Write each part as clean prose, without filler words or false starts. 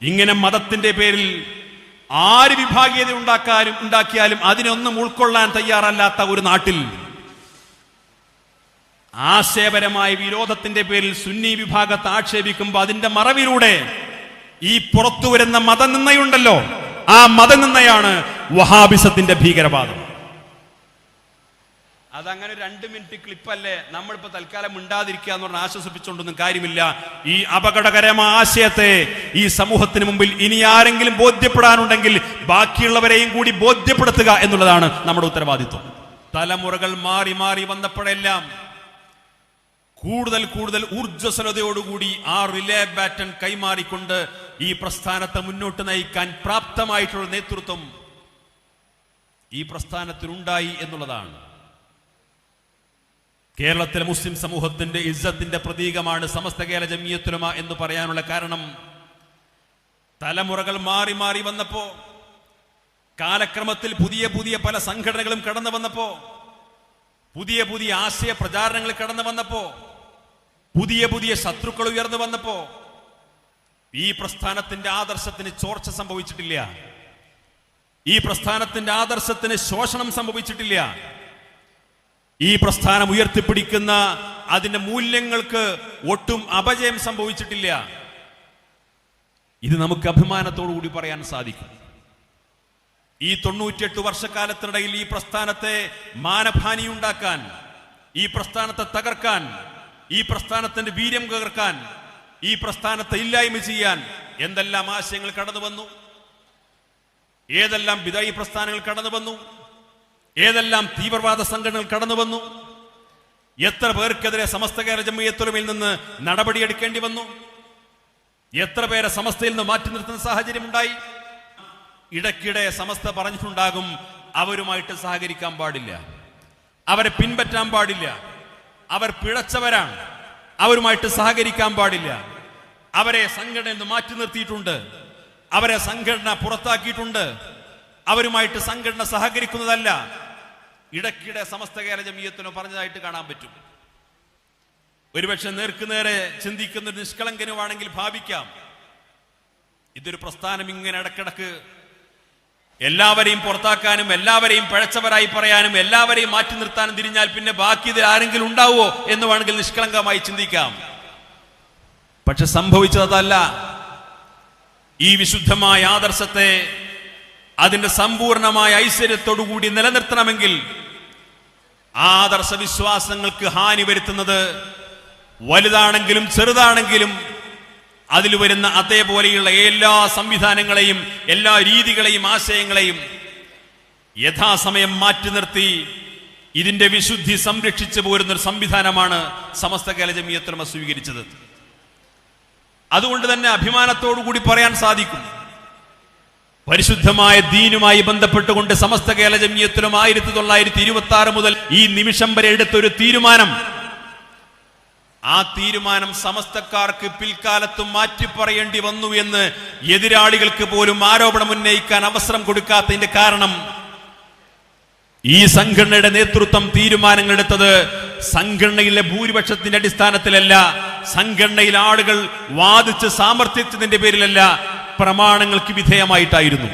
ഇങ്ങനെ മതത്തിന്റെ പേരിൽ ആര് വിഭാഗീയത ഉണ്ടാക്കിയാലും അതിനൊന്നും ഉൾക്കൊള്ളാൻ തയ്യാറല്ലാത്ത ഒരു നാട്ടിൽ ആശയപരമായ വിരോധത്തിന്റെ പേരിൽ സുന്നി വിഭാഗത്തെ ആക്ഷേപിക്കുമ്പോൾ അതിന്റെ മറവിലൂടെ ഈ പുറത്തു വരുന്ന മതനിന്ദയുണ്ടല്ലോ, ആ മതനിന്ദയാണ് വഹാബിസത്തിന്റെ ഭീകരവാദം. അതങ്ങനെ 2 മിനിറ്റ് ക്ലിപ്പല്ലേ, നമ്മളിപ്പോ തൽക്കാലം മിണ്ടാതിരിക്കുക എന്ന് പറഞ്ഞാൽ ആശ്വസിപ്പിച്ചുകൊണ്ടൊന്നും കാര്യമില്ല. ഈ അപകടകരമായ ആശയത്തെ ഈ സമൂഹത്തിന് മുമ്പിൽ ഇനി ആരെങ്കിലും ബോധ്യപ്പെടാനുണ്ടെങ്കിൽ ബാക്കിയുള്ളവരെയും കൂടി ബോധ്യപ്പെടുത്തുക എന്നുള്ളതാണ് നമ്മുടെ ഉത്തരവാദിത്വം. തലമുറകൾ മാറി മാറി വന്നപ്പോഴെല്ലാം കൂടുതൽ കൂടുതൽ ഊർജ്ജസ്വലതയോടുകൂടി ആ റിലേ ബാറ്റൺ കൈമാറിക്കൊണ്ട് ഈ പ്രസ്ഥാനത്തെ മുന്നോട്ട് നയിക്കാൻ പ്രാപ്തമായിട്ടുള്ള നേതൃത്വം ഈ പ്രസ്ഥാനത്തിനുണ്ടായി എന്നുള്ളതാണ്. കേരളത്തിലെ മുസ്ലിം സമൂഹത്തിന്റെ ഇസ്സത്തിന്റെ പ്രതീകമാണ് സമസ്ത കേരള ജംഇയ്യത്തുൽ ഉലമ എന്ന് പറയാനുള്ള കാരണം, തലമുറകൾ മാറി മാറി വന്നപ്പോ, കാലക്രമത്തിൽ പുതിയ പുതിയ പല സംഘടനകളും കടന്നു വന്നപ്പോ, പുതിയ പുതിയ ആശയ പ്രചാരണങ്ങൾ കടന്നു വന്നപ്പോ, പുതിയ പുതിയ ശത്രുക്കൾ ഉയർന്നു വന്നപ്പോ ഈ പ്രസ്ഥാനത്തിന്റെ ആദർശത്തിന് ചോർച്ച സംഭവിച്ചിട്ടില്ല, ഈ പ്രസ്ഥാനത്തിന്റെ ആദർശത്തിന് ശോഷണം സംഭവിച്ചിട്ടില്ല. ഈ പ്രസ്ഥാനം ഉയർത്തിപ്പിടിക്കുന്ന അതിന്റെ മൂല്യങ്ങൾക്ക് ഒട്ടും അപജയം സംഭവിച്ചിട്ടില്ല. ഇത് നമുക്ക് അഭിമാനത്തോടു കൂടി പറയാൻ സാധിക്കും. ഈ 98 വർഷക്കാലത്തിനിടയിൽ ഈ പ്രസ്ഥാനത്തെ മാനഹാനി ഉണ്ടാക്കാൻ, ഈ പ്രസ്ഥാനത്തെ തകർക്കാൻ, ഈ പ്രസ്ഥാനത്തിന്റെ വീര്യം തകർക്കാൻ, ഈ പ്രസ്ഥാനത്തെ ഇല്ലായ്മ ചെയ്യാൻ എന്തെല്ലാം ആശയങ്ങൾ കടന്നു വന്നു, ഏതെല്ലാം ബിദഈ പ്രസ്ഥാനങ്ങൾ കടന്നു വന്നു, ഏതെല്ലാം തീവ്രവാദ സംഘടനകൾ കടന്നു വന്നു, എത്ര പേർക്കെതിരെ സമസ്ത കേരള ജംഇയ്യത്തുൽ ഉലമയിൽ നിന്ന് നടപടിയെടുക്കേണ്ടി വന്നു, എത്ര പേരെ സമസ്തയിൽ നിന്ന് മാറ്റി നിർത്തുന്ന സാഹചര്യം ഉണ്ടായി. ഇടയ്ക്കിടെ സമസ്ത പറഞ്ഞിട്ടുണ്ടാകും, അവരുമായിട്ട് സഹകരിക്കാൻ പാടില്ല, അവരെ പിൻപറ്റാൻ പാടില്ല, അവർ പിഴച്ചവരാണ്, അവരുമായിട്ട് സഹകരിക്കാൻ പാടില്ല, അവരെ സംഘടനയിൽ നിന്ന് മാറ്റി നിർത്തിയിട്ടുണ്ട്, അവരെ സംഘടന പുറത്താക്കിയിട്ടുണ്ട്, അവരുമായിട്ട് സംഘടന സഹകരിക്കുന്നതല്ല. ഇടയ്ക്കിടെ സമസ്ത കേരള ജംഇയ്യത്തുൽ പറഞ്ഞതായിട്ട് കാണാൻ പറ്റും. ഒരുപക്ഷെ നേർക്കുനേരെ ചിന്തിക്കുന്ന ഒരു നിഷ്കളങ്കനുമാണെങ്കിൽ ഭാവിക്കാം, ഇതൊരു പ്രസ്ഥാനം ഇങ്ങനെ ഇടക്കിടക്ക് എല്ലാവരെയും പുറത്താക്കാനും എല്ലാവരെയും പഴച്ചവരായി പറയാനും എല്ലാവരെയും മാറ്റി നിർത്താനും തിരിഞ്ഞാൽ പിന്നെ ബാക്കി ഇതിൽ ആരെങ്കിലും ഉണ്ടാവുമോ എന്ന് വേണമെങ്കിൽ നിഷ്കളങ്കമായി ചിന്തിക്കാം. പക്ഷെ സംഭവിച്ചതല്ല. ഈ വിശുദ്ധമായ ആദർശത്തെ അതിന്റെ സമ്പൂർണമായ ഐശ്വര്യത്തോടുകൂടി നിലനിർത്തണമെങ്കിൽ ആദർശ വിശ്വാസങ്ങൾക്ക് ഹാനി വരുത്തുന്നത് വലുതാണെങ്കിലും ചെറുതാണെങ്കിലും അതിൽ വരുന്ന അതേപോലെയുള്ള എല്ലാ സംവിധാനങ്ങളെയും എല്ലാ രീതികളെയും ആശയങ്ങളെയും യഥാസമയം മാറ്റി നിർത്തി ഇതിന്റെ വിശുദ്ധി സംരക്ഷിച്ചു പോരുന്നൊരു സംവിധാനമാണ് സമസ്ത കേരള ജംഇയ്യത്തുൽ ഉലമ സ്വീകരിച്ചത്. അതുകൊണ്ട് തന്നെ അഭിമാനത്തോടു കൂടി പറയാൻ സാധിക്കും, പരിശുദ്ധമായ ദീനുമായി ബന്ധപ്പെട്ടുകൊണ്ട് സമസ്ത കേരള ജംഇയ്യത്തുൽ ഉലമ 1926 മുതൽ ഈ നിമിഷം വരെ എടുത്തൊരു തീരുമാനം, ആ തീരുമാനം സമസ്തക്കാർക്ക് പിൽക്കാലത്തും മാറ്റിപ്പറയേണ്ടി വന്നു എന്ന് എതിരാളികൾക്ക് പോലും ആരോപണം ഉന്നയിക്കാൻ അവസരം കൊടുക്കാത്തതിന്റെ കാരണം, ഈ സംഘടനയുടെ നേതൃത്വം തീരുമാനങ്ങൾ എടുത്തത് സംഘടനയിലെ ഭൂരിപക്ഷത്തിന്റെ അടിസ്ഥാനത്തിലല്ല, സംഘടനയിൽ ആളുകൾ വാദിച്ച് സാമർത്ഥ്യത്തിന്റെ പേരിലല്ല, പ്രമാണങ്ങൾക്ക് വിധേയമായിട്ടായിരുന്നു.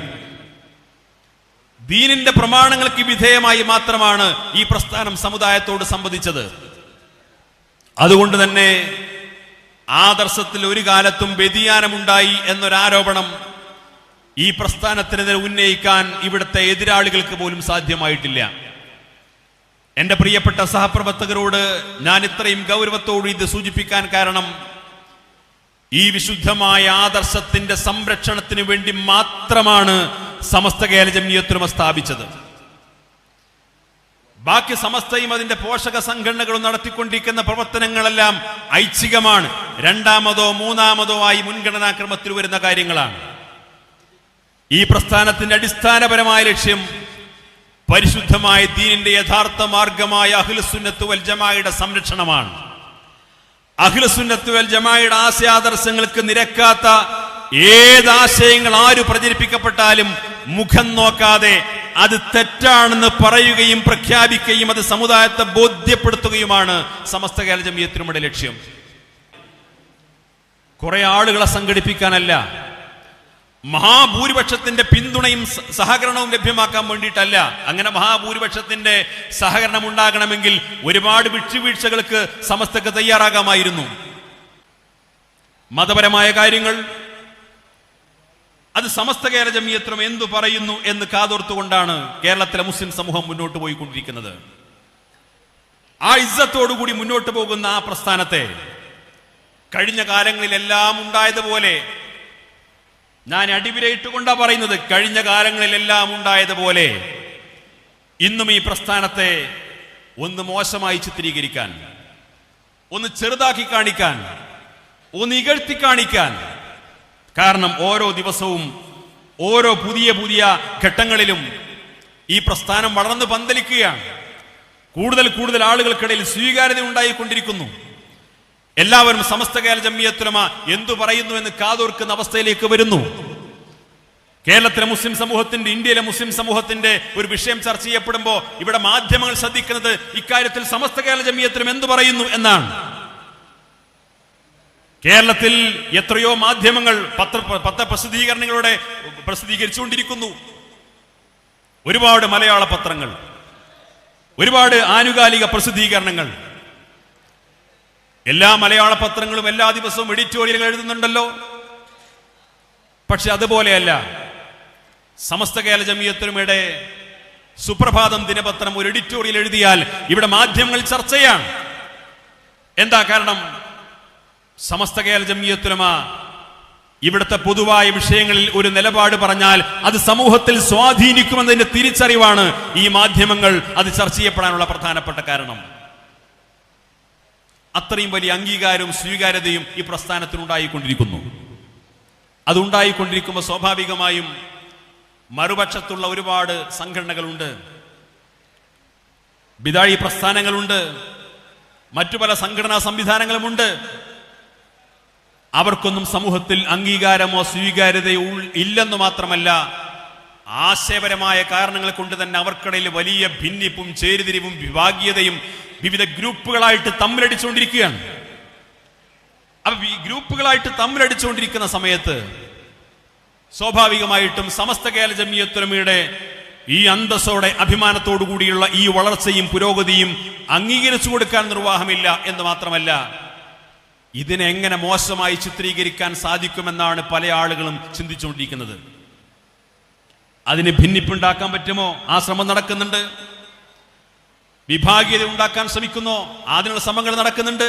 ദീനിന്റെ പ്രമാണങ്ങൾക്ക് വിധേയമായി മാത്രമാണ് ഈ പ്രസ്ഥാനം സമുദായത്തോട് സംവദിച്ചത്. അതുകൊണ്ട് തന്നെ ആദർശത്തിൽ ഒരു കാലത്തും വ്യതിയാനമുണ്ടായി എന്നൊരാരോപണം ഈ പ്രസ്ഥാനത്തിനെതിരെ ഉന്നയിക്കാൻ ഇവിടുത്തെ എതിരാളികൾക്ക് പോലും സാധ്യമായിട്ടില്ല. എന്റെ പ്രിയപ്പെട്ട സഹപ്രവർത്തകരോട് ഞാൻ ഇത്രയും ഗൗരവത്തോട് ഇത് സൂചിപ്പിക്കാൻ കാരണം, ഈ വിശുദ്ധമായ ആദർശത്തിന്റെ സംരക്ഷണത്തിന് വേണ്ടി മാത്രമാണ് സമസ്ത കേരള ജംഇയ്യത്തുൽ ഉലമ സ്ഥാപിച്ചത്. ബാക്കി സമസ്തയും അതിന്റെ പോഷക സംഘടനകളും നടത്തിക്കൊണ്ടിരിക്കുന്ന പ്രവർത്തനങ്ങളെല്ലാം ഐച്ഛികമാണ്, രണ്ടാമതോ മൂന്നാമതോ ആയി മുൻഗണനാക്രമത്തിൽ വരുന്ന കാര്യങ്ങളാണ്. ഈ പ്രസ്ഥാനത്തിന്റെ അടിസ്ഥാനപരമായ ലക്ഷ്യം പരിശുദ്ധമായ ദീനിന്റെ യഥാർത്ഥ മാർഗമായ അഹ്ലുസുന്നത്ത് വൽ ജമാഅയുടെ സംരക്ഷണമാണ്. അഹ്ലുസുന്നത്ത് വൽ ജമാഅയുടെ ആശയാദർശങ്ങൾക്ക് നിരക്കാത്ത ഏതാശയങ്ങൾ ആര് പ്രചരിപ്പിക്കപ്പെട്ടാലും മുഖം നോക്കാതെ അത് തെറ്റാണെന്ന് പറയുകയും പ്രഖ്യാപിക്കുകയും അത് സമുദായത്തെ ബോധ്യപ്പെടുത്തുകയുമാണ് സമസ്ത കേരള ജംഇയ്യത്തുൽ ഉലമയുടെ ലക്ഷ്യം. കുറെ ആളുകളെ സംഘടിപ്പിക്കാനല്ല, മഹാഭൂരിപക്ഷത്തിന്റെ പിന്തുണയും സഹകരണവും ലഭ്യമാക്കാൻ വേണ്ടിയിട്ടല്ല. അങ്ങനെ മഹാഭൂരിപക്ഷത്തിന്റെ സഹകരണം ഉണ്ടാകണമെങ്കിൽ ഒരുപാട് വിട്ടുവീഴ്ചകൾക്ക് സമസ്തക്ക് തയ്യാറാകാമായിരുന്നു. മതപരമായ കാര്യങ്ങൾ അത് സമസ്ത കേരള ജമിയത്തും എന്തു പറയുന്നു എന്ന് കാതോർത്തുകൊണ്ടാണ് കേരളത്തിലെ മുസ്ലിം സമൂഹം മുന്നോട്ട് പോയിക്കൊണ്ടിരിക്കുന്നത്. ആ ഇസ്സത്തോടുകൂടി മുന്നോട്ട് പോകുന്ന ആ പ്രസ്ഥാനത്തെ കഴിഞ്ഞ കാലങ്ങളിലെല്ലാം ഉണ്ടായതുപോലെ, ഞാൻ അടിവിരയിട്ടുകൊണ്ടാ പറയുന്നത്, കഴിഞ്ഞ കാലങ്ങളിലെല്ലാം ഉണ്ടായതുപോലെ ഇന്നും ഈ പ്രസ്ഥാനത്തെ ഒന്ന് മോശമായി ചിത്രീകരിക്കാൻ, ഒന്ന് ചെറുതാക്കി കാണിക്കാൻ, ഒന്ന് ഇകഴ്ത്തി കാണിക്കാൻ. കാരണം ഓരോ ദിവസവും ഓരോ പുതിയ പുതിയ ഘട്ടങ്ങളിലും ഈ പ്രസ്ഥാനം വളർന്നു പന്തലിക്കുകയാണ്. കൂടുതൽ കൂടുതൽ ആളുകൾക്കിടയിൽ സ്വീകാര്യത ഉണ്ടായിക്കൊണ്ടിരിക്കുന്നു. എല്ലാവരും സമസ്ത കേരള ജമിയത്തുൽ ഉലമ എന്തു പറയുന്നു എന്ന് കാതോർക്കുന്ന അവസ്ഥയിലേക്ക് വരുന്നു. കേരളത്തിലെ മുസ്ലിം സമൂഹത്തിന്റെ, ഇന്ത്യയിലെ മുസ്ലിം സമൂഹത്തിന്റെ ഒരു വിഷയം ചർച്ച ചെയ്യപ്പെടുമ്പോൾ ഇവിടെ മാധ്യമങ്ങൾ ശ്രദ്ധിക്കുന്നത് ഇക്കാര്യത്തിൽ സമസ്ത കേരള ജമിയത്തുൽ ഉലമ എന്തു പറയുന്നു എന്നാണ്. കേരളത്തിൽ എത്രയോ മാധ്യമങ്ങൾ പത്രപ്രസിദ്ധീകരണങ്ങളുടെ പ്രസിദ്ധീകരിച്ചുകൊണ്ടിരിക്കുന്നു. ഒരുപാട് മലയാള പത്രങ്ങൾ, ഒരുപാട് ആനുകാലിക പ്രസിദ്ധീകരണങ്ങൾ. എല്ലാ മലയാള പത്രങ്ങളും എല്ലാ ദിവസവും എഡിറ്റോറിയലുകൾ എഴുതുന്നുണ്ടല്ലോ. പക്ഷെ അതുപോലെയല്ല സമസ്ത കേരള ജമിയത്തുൽ ഉലമയുടെ സുപ്രഭാതം ദിനപത്രം ഒരു എഡിറ്റോറിയൽ എഴുതിയാൽ ഇവിടെ മാധ്യമങ്ങൾ ചർച്ചയാണ്. എന്താ കാരണം? സമസ്ത കേരള ജമിയത്തുൽ ഉലമ ഇവിടുത്തെ പൊതുവായ വിഷയങ്ങളിൽ ഒരു നിലപാട് പറഞ്ഞാൽ അത് സമൂഹത്തിൽ സ്വാധീനിക്കുമെന്നതിന്റെ തിരിച്ചറിവാണ് ഈ മാധ്യമങ്ങൾ അത് ചർച്ച ചെയ്യപ്പെടാനുള്ള പ്രധാനപ്പെട്ട കാരണം. അത്രയും വലിയ അംഗീകാരവും സ്വീകാര്യതയും ഈ പ്രസ്ഥാനത്തിനുണ്ടായിക്കൊണ്ടിരിക്കുന്നു. അതുണ്ടായിക്കൊണ്ടിരിക്കുമ്പോൾ സ്വാഭാവികമായും മറുപക്ഷത്തുള്ള ഒരുപാട് സംഘടനകളുണ്ട്, ബിദാഴി പ്രസ്ഥാനങ്ങളുണ്ട്, മറ്റു പല സംഘടനാ സംവിധാനങ്ങളുമുണ്ട്. അവർക്കൊന്നും സമൂഹത്തിൽ അംഗീകാരമോ സ്വീകാര്യതയോ ഇല്ലെന്ന് മാത്രമല്ല, ആശയപരമായ കാരണങ്ങൾ കൊണ്ട് തന്നെ അവർക്കിടയിൽ വലിയ ഭിന്നിപ്പും ചേരിതിരിവും വിഭാഗീയതയും വിവിധ ഗ്രൂപ്പുകളായിട്ട് തമ്മിലടിച്ചുകൊണ്ടിരിക്കുകയാണ്. അപ്പൊ ഈ ഗ്രൂപ്പുകളായിട്ട് തമ്മിലടിച്ചുകൊണ്ടിരിക്കുന്ന സമയത്ത് സ്വാഭാവികമായിട്ടും സമസ്ത കേരള ജമിയത്തുൽ ഉലമയുടെ ഈ അന്തസ്സോടെ അഭിമാനത്തോടു കൂടിയുള്ള ഈ വളർച്ചയും പുരോഗതിയും അംഗീകരിച്ചു കൊടുക്കാൻ നിർവാഹമില്ല എന്ന് മാത്രമല്ല, ഇതിനെ എങ്ങനെ മോശമായി ചിത്രീകരിക്കാൻ സാധിക്കുമെന്നാണ് പല ആളുകളും ചിന്തിച്ചുകൊണ്ടിരിക്കുന്നത്. അതിന് ഭിന്നിപ്പുണ്ടാക്കാൻ പറ്റുമോ? ആ ശ്രമം നടക്കുന്നുണ്ട്. വിഭാഗീയത ഉണ്ടാക്കാൻ ശ്രമിക്കുന്നോ? അതിനുള്ള ശ്രമങ്ങൾ നടക്കുന്നുണ്ട്.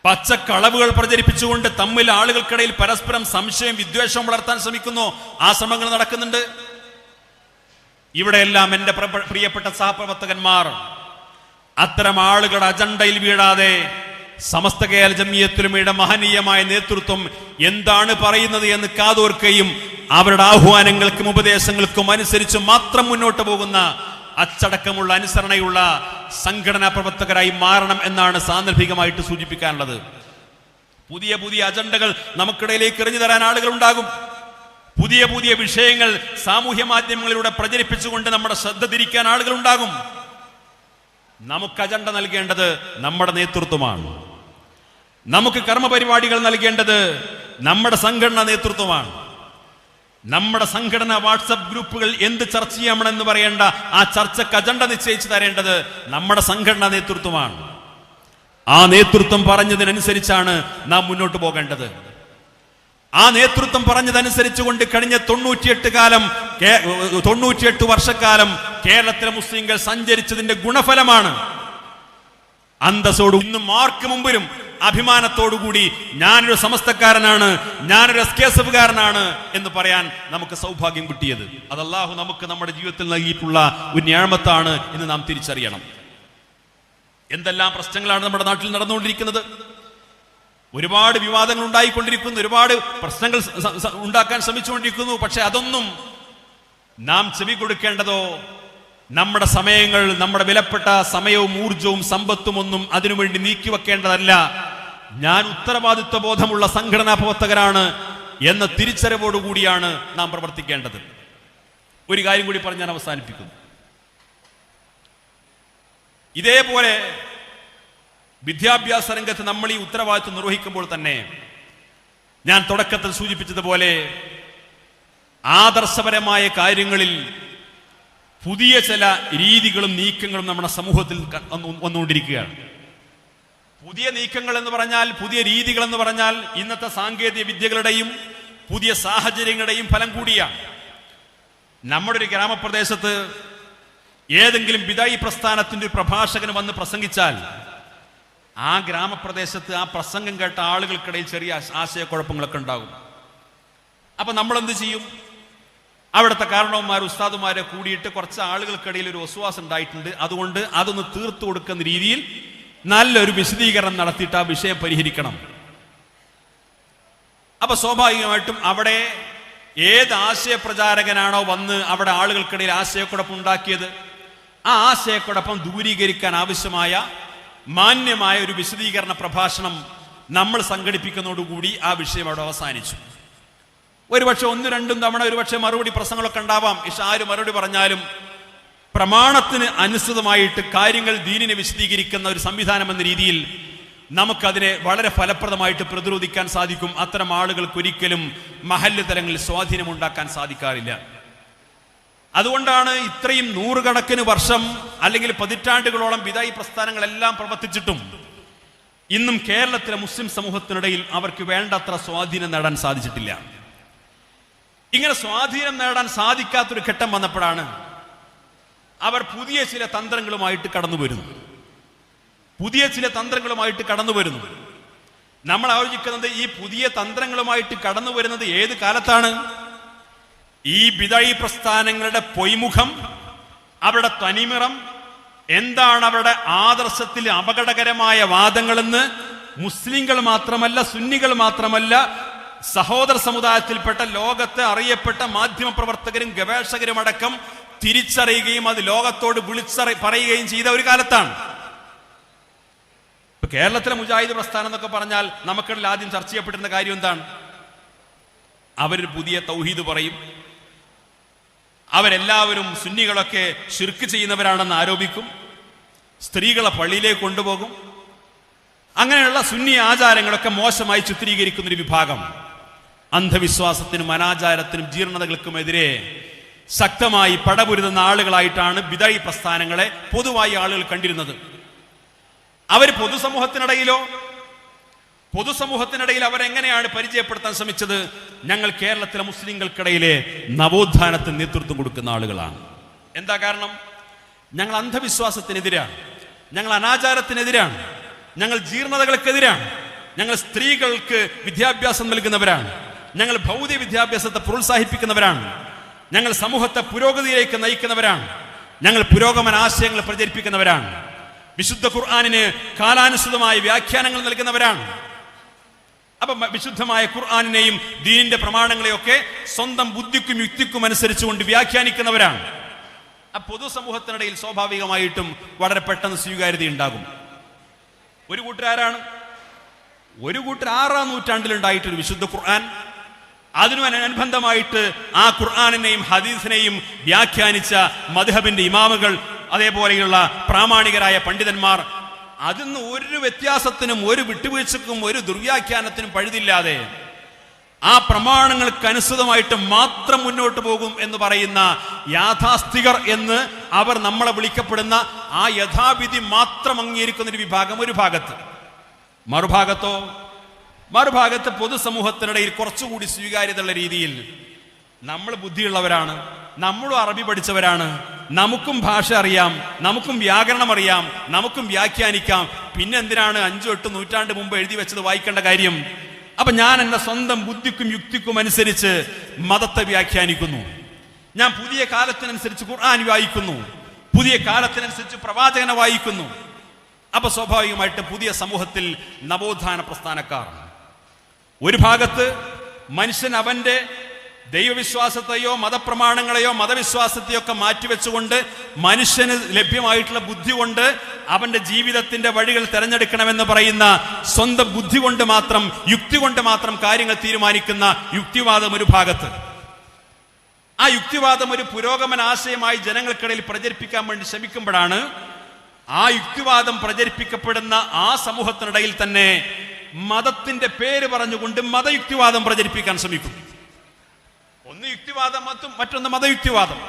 പച്ചക്കളവുകൾ പ്രചരിപ്പിച്ചുകൊണ്ട് തമ്മിൽ ആളുകൾക്കിടയിൽ പരസ്പരം സംശയം, വിദ്വേഷം വളർത്താൻ ശ്രമിക്കുന്നോ? ആ ശ്രമങ്ങൾ നടക്കുന്നുണ്ട്. ഇവിടെയെല്ലാം എന്റെ പ്രിയപ്പെട്ട സഹപ്രവർത്തകന്മാർ അത്തരം ആളുകളുടെ അജണ്ടയിൽ വീഴാതെ സമസ്ത കേരള ജമിയത്തുൽ ഉലമയുടെ മഹനീയമായ നേതൃത്വം എന്താണ് പറയുന്നത് എന്ന് കാതോർക്കുകയും അവരുടെ ആഹ്വാനങ്ങൾക്കും ഉപദേശങ്ങൾക്കും അനുസരിച്ച് മാത്രം മുന്നോട്ട് പോകുന്ന അച്ചടക്കമുള്ള, അനുസരണയുള്ള സംഘടനാ പ്രവർത്തകരായി മാറണം എന്നാണ് സാന്ദർഭികമായിട്ട് സൂചിപ്പിക്കാനുള്ളത്. പുതിയ പുതിയ അജണ്ടകൾ നമുക്കിടയിലേക്ക് എറിഞ്ഞു തരാൻ ആളുകൾ ഉണ്ടാകും. പുതിയ പുതിയ വിഷയങ്ങൾ സാമൂഹ്യ മാധ്യമങ്ങളിലൂടെ പ്രചരിപ്പിച്ചുകൊണ്ട് നമ്മുടെ ശ്രദ്ധ തിരിക്കാൻ ആളുകൾ ഉണ്ടാകും. നമുക്ക് അജണ്ട നൽകേണ്ടത് നമ്മുടെ നേതൃത്വമാണ്. നമുക്ക് കർമ്മപരിപാടികൾ നൽകേണ്ടത് നമ്മുടെ സംഘടനാ നേതൃത്വമാണ്. നമ്മുടെ സംഘടന വാട്സപ്പ് ഗ്രൂപ്പുകൾ എന്ത് ചർച്ച ചെയ്യണമെന്ന് പറയേണ്ട, ആ ചർച്ചക്ക് അജണ്ട നിശ്ചയിച്ചു തരേണ്ടത് നമ്മുടെ സംഘടനാ നേതൃത്വമാണ്. ആ നേതൃത്വം പറഞ്ഞതിനനുസരിച്ചാണ് നാം മുന്നോട്ട് പോകേണ്ടത്. ആ നേതൃത്വം പറഞ്ഞതനുസരിച്ചുകൊണ്ട് കഴിഞ്ഞ 98 വർഷക്കാലം കേരളത്തിലെ മുസ്ലിങ്ങൾ സഞ്ചരിച്ചതിന്റെ ഗുണഫലമാണ് അന്തസ്സോട് ഇന്നും ആർക്ക് മുമ്പിലും അഭിമാനത്തോടുകൂടി ഞാനൊരു സമസ്തക്കാരനാണ്, ഞാനൊരു SKSFകാരനാണ് എന്ന് പറയാൻ നമുക്ക് സൗഭാഗ്യം കിട്ടിയത്. അത് അല്ലാഹു നമുക്ക് നമ്മുടെ ജീവിതത്തിൽ നൽകിയിട്ടുള്ള ഒരു നിഅമത്താണ് എന്ന് നാം തിരിച്ചറിയണം. എന്തെല്ലാം പ്രശ്നങ്ങളാണ് നമ്മുടെ നാട്ടിൽ നടന്നുകൊണ്ടിരിക്കുന്നത്. ഒരുപാട് വിവാദങ്ങൾ ഉണ്ടായിക്കൊണ്ടിരിക്കുന്നു, ഒരുപാട് പ്രശ്നങ്ങൾ ഉണ്ടാക്കാൻ ശ്രമിച്ചുകൊണ്ടിരിക്കുന്നു. പക്ഷെ അതൊന്നും നാം ചെവി കൊടുക്കേണ്ടതോ, നമ്മുടെ സമയങ്ങൾ, നമ്മുടെ വിലപ്പെട്ട സമയവും ഊർജവും സമ്പത്തും ഒന്നും അതിനുവേണ്ടി നീക്കിവെക്കേണ്ടതല്ല. ഞാൻ ഉത്തരവാദിത്വ ബോധമുള്ള സംഘടനാ പ്രവർത്തകരാണ് എന്ന തിരിച്ചറിവോടുകൂടിയാണ് നാം പ്രവർത്തിക്കേണ്ടത്. ഒരു കാര്യം കൂടി പറഞ്ഞ് ഞാൻ അവസാനിപ്പിക്കുന്നു. ഇതേപോലെ വിദ്യാഭ്യാസ രംഗത്ത് നമ്മൾ ഈ ഉത്തരവാദിത്വം നിർവഹിക്കുമ്പോൾ തന്നെ ഞാൻ തുടക്കത്തിൽ സൂചിപ്പിച്ചതുപോലെ ആദർശപരമായ കാര്യങ്ങളിൽ പുതിയ ചില രീതികളും നീക്കങ്ങളും നമ്മുടെ സമൂഹത്തിൽ വന്നുകൊണ്ടിരിക്കുകയാണ്. പുതിയ നീക്കങ്ങൾ എന്ന് പറഞ്ഞാൽ, പുതിയ രീതികൾ എന്ന് പറഞ്ഞാൽ ഇന്നത്തെ സാങ്കേതിക വിദ്യകളുടെയും പുതിയ സാഹചര്യങ്ങളുടെയും ഫലം കൂടിയാണ്. നമ്മുടെ ഒരു ഗ്രാമപ്രദേശത്ത് ഏതെങ്കിലും ബിദഈ പ്രസ്ഥാനത്തിന്റെ ഒരു പ്രഭാഷകന് വന്ന് പ്രസംഗിച്ചാൽ ആ ഗ്രാമപ്രദേശത്ത് ആ പ്രസംഗം കേട്ട ആളുകൾക്കിടയിൽ ചെറിയ ആശയക്കുഴപ്പങ്ങളൊക്കെ ഉണ്ടാകും. അപ്പൊ നമ്മൾ എന്ത് ചെയ്യും? അവിടുത്തെ കാരണവന്മാർ ഉസ്താദുമാരെ കൂടിയിട്ട് കുറച്ച് ആളുകൾക്കിടയിൽ ഒരു ഒസ്വാസം ഉണ്ടായിട്ടുണ്ട്, അതുകൊണ്ട് അതൊന്ന് തീർത്തു കൊടുക്കുന്ന രീതിയിൽ നല്ലൊരു വിശദീകരണം നടത്തിയിട്ട് ആ വിഷയം പരിഹരിക്കണം. അപ്പൊ സ്വാഭാവികമായിട്ടും അവിടെ ഏത് ആശയപ്രചാരകനാണോ വന്ന് അവിടെ ആളുകൾക്കിടയിൽ ആശയക്കുഴപ്പം ഉണ്ടാക്കിയത്, ആ ആശയക്കുഴപ്പം ദൂരീകരിക്കാൻ ആവശ്യമായ മാന്യമായ ഒരു വിശദീകരണ പ്രഭാഷണം നമ്മൾ സംഘടിപ്പിക്കുന്നതോടുകൂടി ആ വിഷയം അവിടെ അവസാനിച്ചു. ഒരുപക്ഷെ 1-2 തവണ ഒരുപക്ഷെ മറുപടി പ്രസംഗങ്ങളൊക്കെ ഉണ്ടാവാം. ആര് മറുപടി പറഞ്ഞാലും പ്രമാണത്തിന് അനുസൃതമായിട്ട് കാര്യങ്ങൾ ദീനിനെ വിശദീകരിക്കുന്ന ഒരു സംവിധാനം എന്ന രീതിയിൽ നമുക്കതിനെ വളരെ ഫലപ്രദമായിട്ട് പ്രതിരോധിക്കാൻ സാധിക്കും. അത്തരം ആളുകൾക്ക് ഒരിക്കലും മഹല്ല് തലങ്ങളിൽ സ്വാധീനമുണ്ടാക്കാൻ സാധിക്കാറില്ല. അതുകൊണ്ടാണ് ഇത്രയും 100 കണക്കിന് വർഷം അല്ലെങ്കിൽ പതിറ്റാണ്ടുകളോളം ബിദഈ പ്രസ്ഥാനങ്ങളെല്ലാം പ്രവർത്തിച്ചിട്ടും ഇന്നും കേരളത്തിലെ മുസ്ലിം സമൂഹത്തിനിടയിൽ അവർക്ക് വേണ്ടത്ര സ്വാധീനം നേടാൻ സാധിച്ചിട്ടില്ല. ഇങ്ങനെ സ്വാധീനം നേടാൻ സാധിക്കാത്തൊരു ഘട്ടം വന്നപ്പോഴാണ് അവർ പുതിയ ചില തന്ത്രങ്ങളുമായിട്ട് കടന്നു വരുന്നു. നമ്മൾ ആലോചിക്കുന്നത് ഈ പുതിയ തന്ത്രങ്ങളുമായിട്ട് കടന്നു വരുന്നത് ഏത് കാലത്താണ്? ഈ ബിദഈ പ്രസ്ഥാനങ്ങളുടെ പൊയ്മുഖം, അവരുടെ തനിമിറം എന്താണ്, അവരുടെ ആദർശത്തിൽ അപകടകരമായ വാദങ്ങളെന്ന് മുസ്ലിങ്ങൾ മാത്രമല്ല, സുന്നികൾ മാത്രമല്ല, സഹോദര സമുദായത്തിൽപ്പെട്ട ലോകത്തെ അറിയപ്പെട്ട മാധ്യമ പ്രവർത്തകരും ഗവേഷകരും അടക്കം തിരിച്ചറിയുകയും അത് ലോകത്തോട് പറയുകയും ചെയ്ത ഒരു കാലത്താണ്. ഇപ്പൊ കേരളത്തിലെ മുജാഹിദ് പ്രസ്ഥാനം എന്നൊക്കെ പറഞ്ഞാൽ നമുക്കിടയിൽ ആദ്യം ചർച്ച ചെയ്യപ്പെട്ടിരുന്ന കാര്യം എന്താണ്? അവരൊരു പുതിയ തൗഹീദ് പറയും, അവരെല്ലാവരും സുന്നികളൊക്കെ ശിർക്ക് ചെയ്യുന്നവരാണെന്ന് ആരോപിക്കും, സ്ത്രീകളെ പള്ളിയിലേക്ക് കൊണ്ടുപോകും, അങ്ങനെയുള്ള സുന്നി ആചാരങ്ങളൊക്കെ മോശമായി ചിത്രീകരിക്കുന്ന ഒരു വിഭാഗം. അന്ധവിശ്വാസത്തിനും അനാചാരത്തിനും ജീർണതകൾക്കുമെതിരെ ശക്തമായി പടപൊരുതുന്ന ആളുകളായിട്ടാണ് ബിദഈ പ്രസ്ഥാനങ്ങളെ പൊതുവായി ആളുകൾ കണ്ടിരുന്നത്. അവർ പൊതുസമൂഹത്തിനിടയിൽ അവരെങ്ങനെയാണ് പരിചയപ്പെടുത്താൻ ശ്രമിച്ചത്? ഞങ്ങൾ കേരളത്തിലെ മുസ്ലിങ്ങൾക്കിടയിലെ നവോത്ഥാനത്തിന് നേതൃത്വം കൊടുക്കുന്ന ആളുകളാണ്. എന്താ കാരണം? ഞങ്ങൾ അന്ധവിശ്വാസത്തിനെതിരാണ്, ഞങ്ങൾ അനാചാരത്തിനെതിരാണ്, ഞങ്ങൾ ജീർണതകൾക്കെതിരാണ്, ഞങ്ങൾ സ്ത്രീകൾക്ക് വിദ്യാഭ്യാസം നൽകുന്നവരാണ്, ഞങ്ങൾ ഭൗതിക വിദ്യാഭ്യാസത്തെ പ്രോത്സാഹിപ്പിക്കുന്നവരാണ്, ഞങ്ങൾ സമൂഹത്തെ പുരോഗതിയിലേക്ക് നയിക്കുന്നവരാണ്, ഞങ്ങൾ പുരോഗമന ആശയങ്ങൾ പ്രചരിപ്പിക്കുന്നവരാണ്, വിശുദ്ധ ഖുർആനിന് കാലാനുസൃതമായ വ്യാഖ്യാനങ്ങൾ നൽകുന്നവരാണ്. അപ്പൊ വിശുദ്ധമായ ഖുർആനിനെയും ദീനിന്റെ പ്രമാണങ്ങളെയൊക്കെ സ്വന്തം ബുദ്ധിക്കും യുക്തിക്കും അനുസരിച്ചുകൊണ്ട് വ്യാഖ്യാനിക്കുന്നവരാണ്. ആ പൊതുസമൂഹത്തിനിടയിൽ സ്വാഭാവികമായിട്ടും വളരെ പെട്ടെന്ന് സ്വീകാര്യത ഉണ്ടാകും. ഒരു കൂട്ടരാരാണ്? ഒരു കൂട്ടർ 6-ാം നൂറ്റാണ്ടിലുണ്ടായിട്ടൊരു വിശുദ്ധ ഖുർആൻ, അതിനനുബന്ധമായിട്ട് ആ ഖുർആനിനെയും ഹദീസിനെയും വ്യാഖ്യാനിച്ച മദ്ഹബിന്റെ ഇമാമുകൾ, അതേപോലെയുള്ള പ്രാമാണികരായ പണ്ഡിതന്മാർ, അതിന്ന് ഒരു വ്യത്യാസത്തിനും ഒരു വിട്ടുവീഴ്ചക്കും ഒരു ദുർവ്യാഖ്യാനത്തിനും പഴുതില്ലാതെ ആ പ്രമാണങ്ങൾക്കനുസൃതമായിട്ട് മാത്രം മുന്നോട്ട് പോകും എന്ന് പറയുന്ന യാഥാസ്ഥികർ എന്ന് അവർ നമ്മളെ വിളിക്കപ്പെടുന്ന ആ യഥാവിധി മാത്രം അംഗീകരിക്കുന്ന ഒരു വിഭാഗം ഒരു ഭാഗത്ത്. മറുഭാഗത്ത് പൊതുസമൂഹത്തിനിടയിൽ കുറച്ചുകൂടി സ്വീകാര്യതയുള്ള രീതിയിൽ നമ്മൾ ബുദ്ധിയുള്ളവരാണ്, നമ്മളും അറബി പഠിച്ചവരാണ്, നമുക്കും ഭാഷ അറിയാം, നമുക്കും വ്യാകരണം അറിയാം, നമുക്കും വ്യാഖ്യാനിക്കാം, പിന്നെ എന്തിനാണ് 5-8 നൂറ്റാണ്ട് മുമ്പ് എഴുതി വെച്ചത് വായിക്കേണ്ട കാര്യം? അപ്പൊ ഞാൻ എന്റെ സ്വന്തം ബുദ്ധിക്കും യുക്തിക്കും അനുസരിച്ച് മതത്തെ വ്യാഖ്യാനിക്കുന്നു, ഞാൻ പുതിയ കാലത്തിനനുസരിച്ച് ഖുർആൻ വായിക്കുന്നു, പുതിയ കാലത്തിനനുസരിച്ച് പ്രവാചകനെ വായിക്കുന്നു. അപ്പൊ സ്വാഭാവികമായിട്ട് പുതിയ സമൂഹത്തിൽ നവോത്ഥാന പ്രസ്ഥാനക്കാർ ഒരു ഭാഗത്ത് മനുഷ്യൻ അവന്റെ ദൈവവിശ്വാസത്തെയോ മതപ്രമാണങ്ങളെയോ മതവിശ്വാസത്തെയോ ഒക്കെ മാറ്റിവെച്ചുകൊണ്ട് മനുഷ്യന് ലഭ്യമായിട്ടുള്ള ബുദ്ധി കൊണ്ട് അവന്റെ ജീവിതത്തിന്റെ വഴികൾ തെരഞ്ഞെടുക്കണമെന്ന് പറയുന്ന സ്വന്തം ബുദ്ധി കൊണ്ട് മാത്രം, യുക്തി കൊണ്ട് മാത്രം കാര്യങ്ങൾ തീരുമാനിക്കുന്ന യുക്തിവാദം ഒരു ഭാഗത്ത്. ആ യുക്തിവാദം ഒരു പുരോഗമന ആശയമായി ജനങ്ങൾക്കിടയിൽ പ്രചരിപ്പിക്കാൻ വേണ്ടി ശ്രമിക്കുമ്പോഴാണ് ആ യുക്തിവാദം പ്രചരിപ്പിക്കപ്പെടുന്ന ആ സമൂഹത്തിനിടയിൽ തന്നെ മതത്തിന്റെ പേര് പറഞ്ഞുകൊണ്ട് മതയുക്തിവാദം പ്രചരിപ്പിക്കാൻ ശ്രമിക്കും. ഒന്ന് യുക്തിവാദം, മറ്റൊന്ന് മതയുക്തിവാദം.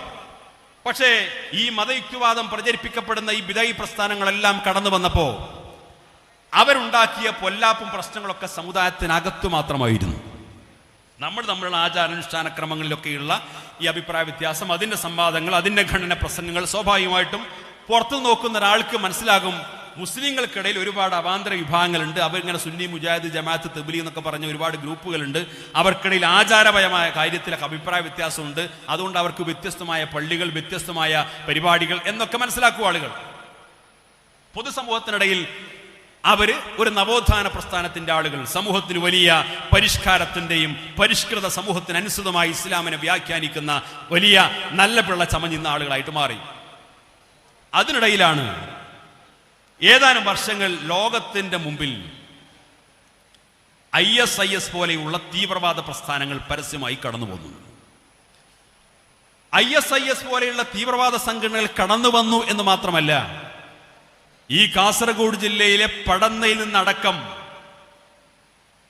പക്ഷേ ഈ മതയുക്തിവാദം പ്രചരിപ്പിക്കപ്പെടുന്ന ഈ ബിദഈ പ്രസ്ഥാനങ്ങളെല്ലാം കടന്നു വന്നപ്പോ അവരുണ്ടാക്കിയ പൊല്ലാപ്പും പ്രശ്നങ്ങളൊക്കെ സമുദായത്തിനകത്തു മാത്രമായിരുന്നു. നമ്മളുടെ ആചാരാനുഷ്ഠാന ക്രമങ്ങളിലൊക്കെയുള്ള ഈ അഭിപ്രായ വ്യത്യാസം, അതിന്റെ സംവാദങ്ങൾ, അതിന്റെ ഖണ്ഡന പ്രസംഗങ്ങൾ സ്വാഭാവികമായിട്ടും പുറത്തു നോക്കുന്ന ഒരാൾക്ക് മനസ്സിലാകും. മുസ്ലിങ്ങൾക്കിടയിൽ ഒരുപാട് അവാന്തര വിഭാഗങ്ങളുണ്ട്. അവരിങ്ങനെ സുന്നി, മുജാഹിദ്, ജമാഅത്ത്, തബ്ലീഗ് എന്നൊക്കെ പറഞ്ഞ ഒരുപാട് ഗ്രൂപ്പുകളുണ്ട്. അവർക്കിടയിൽ ആചാരപരമായ കാര്യത്തിലൊക്കെ അഭിപ്രായ വ്യത്യാസമുണ്ട്. അതുകൊണ്ട് അവർക്ക് വ്യത്യസ്തമായ പള്ളികൾ, വ്യത്യസ്തമായ പരിപാടികൾ എന്നൊക്കെ മനസ്സിലാക്കുക ആളുകൾ. പൊതുസമൂഹത്തിനിടയിൽ അവര് ഒരു നവോത്ഥാന പ്രസ്ഥാനത്തിന്റെ ആളുകൾ, സമൂഹത്തിന് വലിയ പരിഷ്കാരത്തിന്റെയും പരിഷ്കൃത സമൂഹത്തിനനുസൃതമായി ഇസ്ലാമിനെ വ്യാഖ്യാനിക്കുന്ന വലിയ നല്ല പിള്ള ചമഞ്ഞുന്ന ആളുകളായിട്ട് മാറി. അതിനിടയിലാണ് ഏതാനും വർഷങ്ങൾ ലോകത്തിന്റെ മുമ്പിൽ ISIS പോലെയുള്ള തീവ്രവാദ പ്രസ്ഥാനങ്ങൾ പരസ്യമായി കടന്നു വന്നു. ISIS പോലെയുള്ള തീവ്രവാദ സംഘടനകൾ കടന്നു വന്നു എന്ന് മാത്രമല്ല, ഈ കാസർഗോഡ് ജില്ലയിലെ പടന്നയിൽ നിന്നടക്കം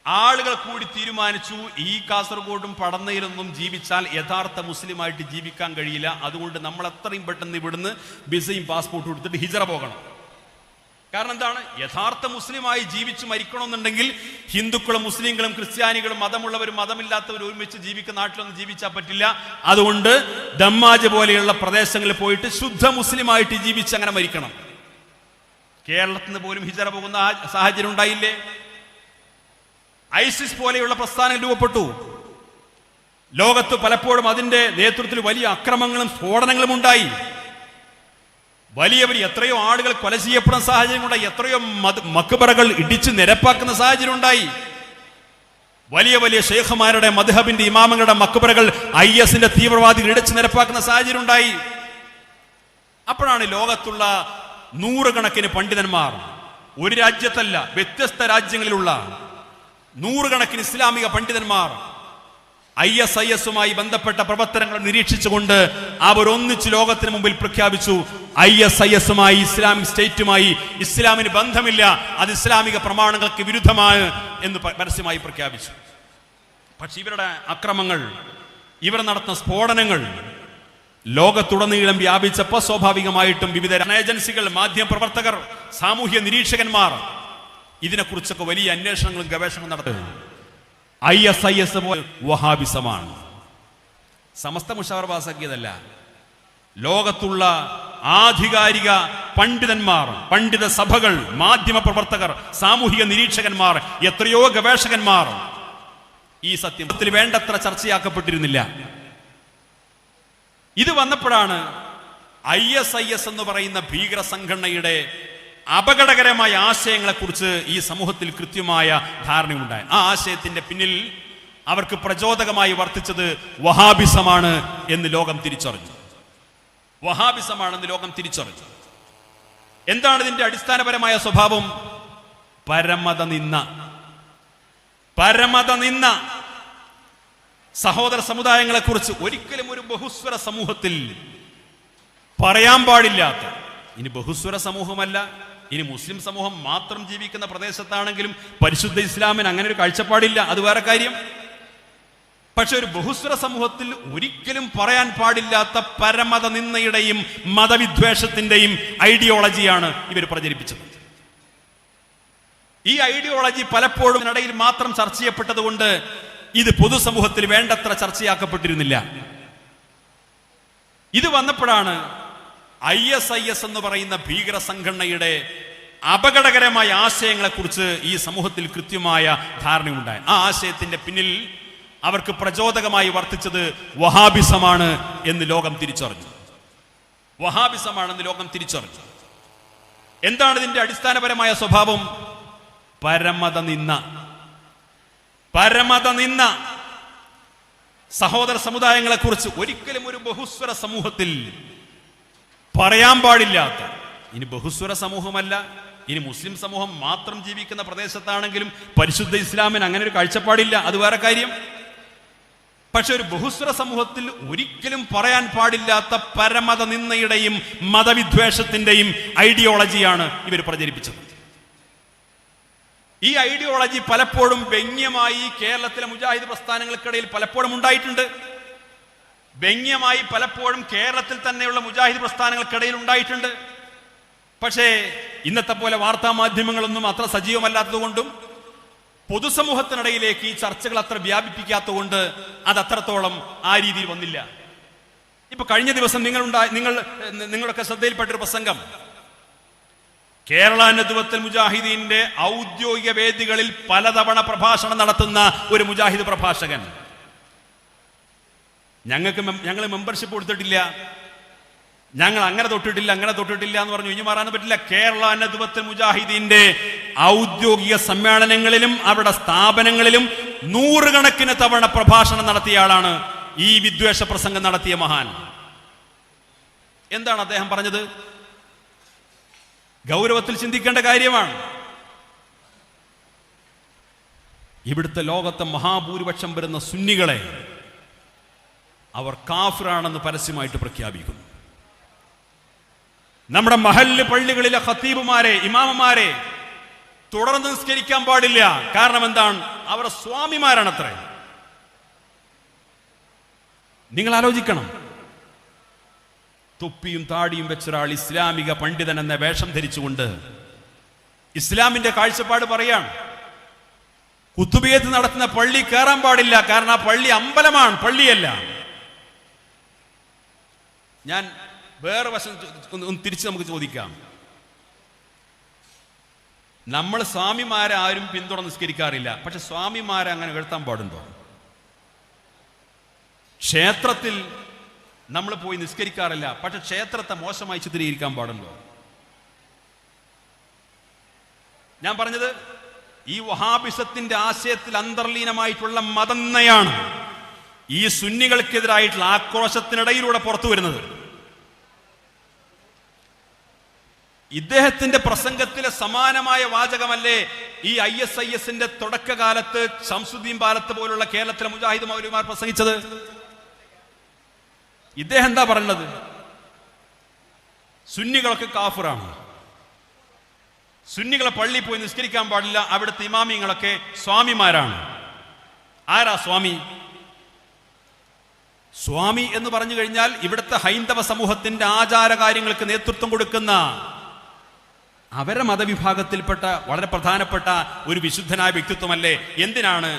ആളുകൾ കൂടി തീരുമാനിച്ചു, ഈ കാസർഗോഡും പടന്നയിലൊന്നും ജീവിച്ചാൽ യഥാർത്ഥ മുസ്ലിമായിട്ട് ജീവിക്കാൻ കഴിയില്ല. അതുകൊണ്ട് നമ്മൾ എത്രയും പെട്ടെന്ന് ഇവിടുന്ന് വിസയും പാസ്പോർട്ടും എടുത്തിട്ട് ഹിജറ പോകണം. കാരണം എന്താണ്? യഥാർത്ഥ മുസ്ലിമായി ജീവിച്ചു മരിക്കണമെന്നുണ്ടെങ്കിൽ ഹിന്ദുക്കളും മുസ്ലിങ്ങളും ക്രിസ്ത്യാനികളും മതമുള്ളവരും മതമില്ലാത്തവരും ഒരുമിച്ച് ജീവിക്കുന്ന നാട്ടിലൊന്നും ജീവിച്ചാൽ പറ്റില്ല. അതുകൊണ്ട് ദമ്മാജ് പോലെയുള്ള പ്രദേശങ്ങളിൽ പോയിട്ട് ശുദ്ധ മുസ്ലിമായിട്ട് ജീവിച്ച് അങ്ങനെ മരിക്കണം. കേരളത്തിൽ നിന്ന് പോലും ഹിജറ പോകുന്ന സാഹചര്യം ഉണ്ടായില്ലേ? ISIS പോലെയുള്ള പ്രസ്ഥാനം രൂപപ്പെട്ടു. ലോകത്ത് പലപ്പോഴും അതിന്റെ നേതൃത്വത്തിൽ വലിയ അക്രമങ്ങളും സ്ഫോടനങ്ങളും ഉണ്ടായി. വലിയ എത്രയോ ആളുകൾ കൊല ചെയ്യപ്പെടുന്ന സാഹചര്യം ഉണ്ടായി. എത്രയോ മക്ബറകൾ ഇടിച്ച് നിരപ്പാക്കുന്ന സാഹചര്യം ഉണ്ടായി. വലിയ വലിയ ഷേഖുമാരുടെ, മദ്ഹബിന്റെ ഇമാമുകളുടെ മക്ബറകൾ IS-ന്റെ തീവ്രവാദികൾ ഇടിച്ച് നിരപ്പാക്കുന്ന സാഹചര്യം ഉണ്ടായി. അപ്പോഴാണ് ലോകത്തുള്ള നൂറുകണക്കിന് പണ്ഡിതന്മാർ, ഒരു രാജ്യത്തല്ല വ്യത്യസ്ത രാജ്യങ്ങളിലുള്ള നൂറുകണക്കിന് ഇസ്ലാമിക പണ്ഡിതന്മാർ ISIS-മായി ബന്ധപ്പെട്ട പ്രവർത്തനങ്ങൾ നിരീക്ഷിച്ചുകൊണ്ട് അവർ ഒന്നിച്ച് ലോകത്തിന് മുമ്പിൽ പ്രഖ്യാപിച്ചു, ISIS-മായി, ഇസ്ലാമിക് സ്റ്റേറ്റുമായി ഇസ്ലാമിന് ബന്ധമില്ല, അത് ഇസ്ലാമിക പ്രമാണങ്ങൾക്ക് വിരുദ്ധമാണ് എന്ന് പരസ്യമായി പ്രഖ്യാപിച്ചു. പക്ഷെ ഇവരുടെ അക്രമങ്ങൾ, ഇവർ നടത്തുന്ന സ്ഫോടനങ്ങൾ ലോകത്തുടനീളം വ്യാപിച്ചപ്പോൾ സ്വാഭാവികമായിട്ടും വിവിധ ഏജൻസികൾ, മാധ്യമപ്രവർത്തകർ, സാമൂഹ്യ നിരീക്ഷകന്മാർ ഇതിനെക്കുറിച്ചൊക്കെ വലിയ അന്വേഷണങ്ങളും ഗവേഷണങ്ങളും നടത്തുന്നു. ISIS വഹാബിസമാണ്. സമസ്ത മുഷാവറ പാസാക്കിയതല്ല. ലോകത്തുള്ള ആധികാരിക പണ്ഡിതന്മാർ, പണ്ഡിത സഭകൾ, മാധ്യമ പ്രവർത്തകർ, സാമൂഹിക നിരീക്ഷകന്മാർ, എത്രയോ ഗവേഷകന്മാർ ഈ സത്യത്തിൽ വേണ്ടത്ര ചർച്ചയാക്കപ്പെട്ടിരുന്നില്ല. ഇത് വന്നപ്പോഴാണ് ISIS എന്ന് പറയുന്ന ഭീകര സംഘടനയുടെ അപകടകരമായ ആശയങ്ങളെക്കുറിച്ച് ഈ സമൂഹത്തിൽ കൃത്യമായ ധാരണയുണ്ടായി. ആ ആശയത്തിന്റെ പിന്നിൽ അവർക്ക് പ്രചോദകമായി വർത്തിച്ചത് വഹാബിസമാണ് എന്ന് ലോകം തിരിച്ചറിഞ്ഞു. വഹാബിസമാണെന്ന് ലോകം തിരിച്ചറിഞ്ഞു. എന്താണ് ഇതിന്റെ അടിസ്ഥാനപരമായ സ്വഭാവം? പരമത നിന്ന സഹോദര സമുദായങ്ങളെ കുറിച്ച് ഒരിക്കലും ഒരു ബഹുസ്വര സമൂഹത്തിൽ പറയാൻ പാടില്ലാത്ത, ഇനി ബഹുസ്വര സമൂഹമല്ല, ഇനി മുസ്ലിം സമൂഹം മാത്രം ജീവിക്കുന്ന പ്രദേശത്താണെങ്കിലും പരിശുദ്ധ ഇസ്ലാമിന് അങ്ങനെ ഒരു കാഴ്ചപ്പാടില്ല, അത് വേറെ കാര്യം. പക്ഷെ ഒരു ബഹുസ്വര സമൂഹത്തിൽ ഒരിക്കലും പറയാൻ പാടില്ലാത്ത പരമത നിന്ദയുടെയും മതവിദ്വേഷത്തിന്റെയും ഐഡിയോളജിയാണ് ഇവർ പ്രചരിപ്പിച്ചത്. ഈ ഐഡിയോളജി പലപ്പോഴും ഇടയിൽ മാത്രം ചർച്ച ചെയ്യപ്പെട്ടതുകൊണ്ട് ഇത് പൊതുസമൂഹത്തിൽ വേണ്ടത്ര ചർച്ചയാക്കപ്പെട്ടിരുന്നില്ല. ഇത് വന്നപ്പോഴാണ് ISIS എന്ന് പറയുന്ന ഭീകര സംഘടനയുടെ അപകടകരമായ ആശയങ്ങളെക്കുറിച്ച് ഈ സമൂഹത്തിൽ കൃത്യമായ ധാരണയുണ്ടായി. ആ ആശയത്തിന്റെ പിന്നിൽ അവർക്ക് പ്രചോദകമായി വർത്തിച്ചത് വഹാബിസമാണ് എന്ന് ലോകം തിരിച്ചറിഞ്ഞു. വഹാബിസമാണെന്ന് ലോകം തിരിച്ചറിഞ്ഞു. എന്താണ് ഇതിന്റെ അടിസ്ഥാനപരമായ സ്വഭാവം? പരമത നിന്ന സഹോദര സമുദായങ്ങളെ കുറിച്ച് ഒരിക്കലും ഒരു ബഹുസ്വര സമൂഹത്തിൽ പറയാൻ പാടില്ലാത്ത, ഇനി ബഹുസ്വര സമൂഹമല്ല, ഇനി മുസ്ലിം സമൂഹം മാത്രം ജീവിക്കുന്ന പ്രദേശത്താണെങ്കിലും പരിശുദ്ധ ഇസ്ലാമിന് അങ്ങനെ ഒരു കാഴ്ചപ്പാടില്ല, അത് വേറെ കാര്യം. പക്ഷെ ഒരു ബഹുസ്വര സമൂഹത്തിൽ ഒരിക്കലും പറയാൻ പാടില്ലാത്ത പരമത നിന്ദയുടെയും മതവിദ്വേഷത്തിന്റെയും ഐഡിയോളജിയാണ് ഇവർ പ്രചരിപ്പിച്ചത്. ഈ ഐഡിയോളജി പലപ്പോഴും വ്യംഗ്യമായി കേരളത്തിലെ മുജാഹിദ് പ്രസ്ഥാനങ്ങൾക്കിടയിൽ പലപ്പോഴും ഉണ്ടായിട്ടുണ്ട്. വ്യംഗ്യമായി പലപ്പോഴും കേരളത്തിൽ തന്നെയുള്ള മുജാഹിദ് പ്രസ്ഥാനങ്ങൾക്കിടയിൽ ഉണ്ടായിട്ടുണ്ട്. പക്ഷേ ഇന്നത്തെ പോലെ വാർത്താ മാധ്യമങ്ങളൊന്നും അത്ര സജീവമല്ലാത്തതുകൊണ്ടും പൊതുസമൂഹത്തിനിടയിലേക്ക് ഈ ചർച്ചകൾ അത്ര വ്യാപിപ്പിക്കാത്തതുകൊണ്ട് അത് അത്രത്തോളം ആ രീതിയിൽ വന്നില്ല. ഇപ്പൊ കഴിഞ്ഞ ദിവസം നിങ്ങളൊക്കെ ശ്രദ്ധയിൽപ്പെട്ടൊരു പ്രസംഗം, കേരള നദ്വത്തുൽ മുജാഹിദീന്റെ ഔദ്യോഗിക വേദികളിൽ പലതവണ പ്രഭാഷണം നടത്തുന്ന ഒരു മുജാഹിദ് പ്രഭാഷകൻ, ഞങ്ങൾ മെമ്പർഷിപ്പ് കൊടുത്തിട്ടില്ല, ഞങ്ങൾ അങ്ങനെ തൊട്ടിട്ടില്ല എന്ന് പറഞ്ഞു ഇനി മാറാൻ പറ്റില്ല. കേരള നദ്വത്തുൽ മുജാഹിദീന്റെ ഔദ്യോഗിക സമ്മേളനങ്ങളിലും അവരുടെ സ്ഥാപനങ്ങളിലും നൂറുകണക്കിന് തവണ പ്രഭാഷണം നടത്തിയ ആളാണ് ഈ വിദ്വേഷ പ്രസംഗം നടത്തിയ മഹാൻ. എന്താണ് അദ്ദേഹം പറഞ്ഞത്? ഗൗരവത്തിൽ ചിന്തിക്കേണ്ട കാര്യമാണ്. ഇവിടുത്തെ ലോകത്തെ മഹാഭൂരിപക്ഷം വരുന്ന സുന്നികളെ അവർ കാഫിറാണെന്ന് പരസ്യമായിട്ട് പ്രഖ്യാപിക്കുന്നു. നമ്മുടെ മഹല്ല് പള്ളികളിലെ ഖത്തീബുമാരെ, ഇമാമമാരെ തുടർന്ന് നിസ്കരിക്കാൻ പാടില്ല. കാരണം എന്താണ്? അവർ സ്വാമിമാരാണത്രേ. നിങ്ങൾ ആലോചിക്കണം, തൊപ്പിയും താടിയും വെച്ചൊരാൾ ഇസ്ലാമിക പണ്ഡിതൻ എന്ന വേഷം ധരിച്ചുകൊണ്ട് ഇസ്ലാമിന്റെ കാഴ്ചപ്പാട് പറയാണ്, കുത്തുബിയത്ത് നടത്തുന്ന പള്ളി കയറാൻ പാടില്ല, കാരണം ആ പള്ളി അമ്പലമാണ്, പള്ളിയല്ല. ഞാൻ വേറെ വശം ഒന്ന് തിരിച്ച് നമുക്ക് ചോദിക്കാം. നമ്മൾ സ്വാമിമാരെ ആരും പിന്തുടർന്ന് നിസ്കരിക്കാറില്ല, പക്ഷെ സ്വാമിമാരെ അങ്ങനെ എഴുത്താൻ പാടുണ്ടോ? ക്ഷേത്രത്തിൽ നമ്മൾ പോയി നിസ്കരിക്കാറില്ല, പക്ഷെ ക്ഷേത്രത്തെ മോശമായി ചിത്രീകരിക്കാൻ പാടുണ്ടോ? ഞാൻ പറഞ്ഞത് ഈ വഹാബിസത്തിന്റെ ആശയത്തിൽ അന്തർലീനമായിട്ടുള്ള മതന്നയാണ് ഈ സുന്നികൾക്കെതിരായിട്ടുള്ള ആക്രോശത്തിനിടയിലൂടെ പുറത്തു വരുന്നത്. ഇദ്ദേഹത്തിന്റെ പ്രസംഗത്തിലെ സമാനമായ വാചകമല്ലേ ഈ ISISന്റെ തുടക്കകാലത്ത് ശംസുദ്ദീൻ ബാലത്ത് പോലുള്ള കേരളത്തിലെ മുജാഹിദ് മൗലവിമാർ പ്രസംഗിച്ചത്? ഇദ്ദേഹം എന്താ പറയുന്നത്? സുന്നികളൊക്കെ കാഫിറാണ്, സുന്നികളെ പള്ളിയിൽ പോയി നിസ്കരിക്കാൻ പാടില്ല, അവിടുത്തെ ഇമാമിങ്ങളൊക്കെ സ്വാമിമാരാണ്. ആരാ സ്വാമി? സ്വാമി എന്ന് പറഞ്ഞു കഴിഞ്ഞാൽ ഇവിടുത്തെ ഹൈന്ദവ സമൂഹത്തിന്റെ ആചാര കാര്യങ്ങൾക്ക് നേതൃത്വം കൊടുക്കുന്ന അവരുടെ മതവിഭാഗത്തിൽപ്പെട്ട വളരെ പ്രധാനപ്പെട്ട ഒരു വിശുദ്ധനായ വ്യക്തിത്വമല്ലേ? എന്തിനാണ്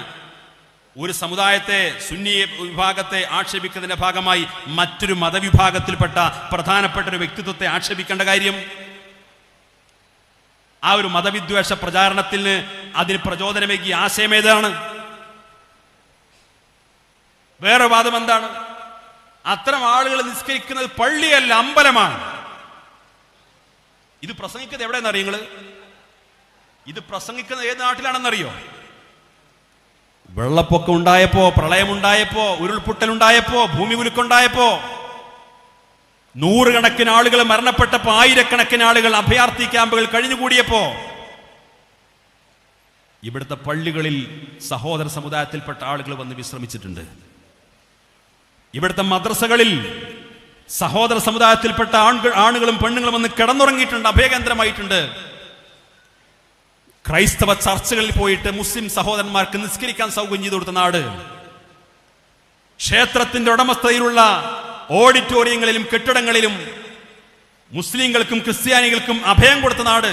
ഒരു സമുദായത്തെ, സുന്നി വിഭാഗത്തെ ആക്ഷേപിക്കുന്നതിന്റെ ഭാഗമായി മറ്റൊരു മതവിഭാഗത്തിൽപ്പെട്ട പ്രധാനപ്പെട്ട ഒരു വ്യക്തിത്വത്തെ ആക്ഷേപിക്കേണ്ട കാര്യം? ആ ഒരു മതവിദ്വേഷ പ്രചാരണത്തിന് അതിന് പ്രചോദനമേകിയ ആശയം ഏതാണ്? വേറെ വാദം എന്താണ്? അത്തരം ആളുകൾ നിസ്കരിക്കുന്നത് പള്ളിയല്ല, അമ്പലമാണ്. ഇത് പ്രസംഗിക്കുന്നത് എവിടെയെന്നറിയോ നിങ്ങള്? ഇത് പ്രസംഗിക്കുന്നത് ഏത് നാട്ടിലാണെന്നറിയോ? വെള്ളപ്പൊക്കം ഉണ്ടായപ്പോ, പ്രളയമുണ്ടായപ്പോ, ഉരുൾപൊട്ടലുണ്ടായപ്പോ, ഭൂമി കുലുക്കുണ്ടായപ്പോ, നൂറുകണക്കിന് ആളുകൾ മരണപ്പെട്ടപ്പോ, ആയിരക്കണക്കിന് ആളുകൾ അഭയാർത്ഥി ക്യാമ്പുകൾ കഴിഞ്ഞുകൂടിയപ്പോ ഇവിടുത്തെ പള്ളികളിൽ സഹോദര സമുദായത്തിൽപ്പെട്ട ആളുകൾ വന്ന് വിശ്രമിച്ചിട്ടുണ്ട്. ഇവിടുത്തെ മദ്രസകളിൽ സഹോദര സമുദായത്തിൽപ്പെട്ട ആണുങ്ങളും പെണ്ണുങ്ങളും വന്ന് കിടന്നുറങ്ങിയിട്ടുണ്ട്, അഭയകേന്ദ്രമായിട്ടുണ്ട്. ക്രൈസ്തവ ചർച്ചകളിൽ പോയിട്ട് മുസ്ലിം സഹോദരന്മാർക്ക് നിസ്കരിക്കാൻ സൗകര്യം ചെയ്തു കൊടുത്ത നാട്. ക്ഷേത്രത്തിന്റെ ഉടമസ്ഥതയിലുള്ള ഓഡിറ്റോറിയങ്ങളിലും കെട്ടിടങ്ങളിലും മുസ്ലിങ്ങൾക്കും ക്രിസ്ത്യാനികൾക്കും അഭയം കൊടുത്ത നാട്.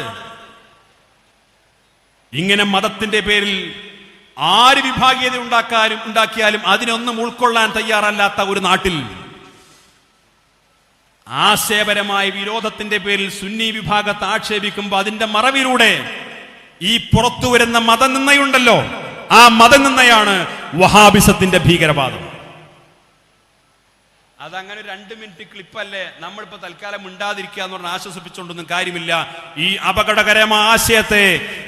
ഇങ്ങനെ മതത്തിന്റെ പേരിൽ ആര് വിഭാഗീയത ഉണ്ടാക്കിയാലും അതിനൊന്നും ഉൾക്കൊള്ളാൻ തയ്യാറല്ലാത്ത ഒരു നാട്ടിൽ ആശയപരമായ വിരോധത്തിന്റെ പേരിൽ സുന്നി വിഭാഗത്തെ ആക്ഷേപിക്കുമ്പോൾ അതിന്റെ മറവിലൂടെ ഈ പുറത്തു വരുന്ന മതനിന്ദയുണ്ടല്ലോ, ആ മതനിന്ദയാണ് വഹാബിസത്തിന്റെ ഭീകരവാദം. അതങ്ങനെ 2 മിനിറ്റ് ക്ലിപ്പല്ലേ, നമ്മളിപ്പോ തൽക്കാലം മിണ്ടാതിരിക്കുക എന്ന് പറഞ്ഞ് ആശ്വസിപ്പിച്ചുകൊണ്ടൊന്നും കാര്യമില്ല. ഈ അപകടകരമായ ആശയത്തെ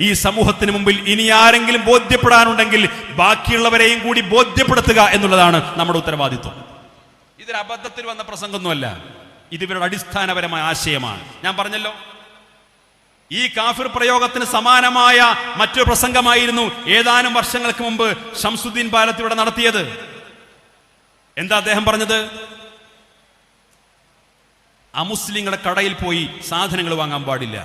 ഈ സമൂഹത്തിന് മുമ്പിൽ ഇനി ആരെങ്കിലും ബോധ്യപ്പെടാനുണ്ടെങ്കിൽ ബാക്കിയുള്ളവരെയും കൂടി ബോധ്യപ്പെടുത്തുക എന്നുള്ളതാണ് നമ്മുടെ ഉത്തരവാദിത്വം. ഇതൊരു അബദ്ധത്തിൽ വന്ന പ്രസംഗമൊന്നുമല്ല, ഇത് ഇവരുടെ അടിസ്ഥാനപരമായ ആശയമാണ്. ഞാൻ പറഞ്ഞല്ലോ, ഈ കാഫിർ പ്രയോഗത്തിന് സമാനമായ മറ്റൊരു പ്രസംഗമായിരുന്നു ഏതാനും വർഷങ്ങൾക്ക് മുമ്പ് ശംസുദ്ദീൻ ബാലത്ത് ഇവിടെ നടത്തിയത്. എന്താ അദ്ദേഹം പറഞ്ഞത്? അമുസ്ലിങ്ങളുടെ കടയിൽ പോയി സാധനങ്ങൾ വാങ്ങാൻ പാടില്ല,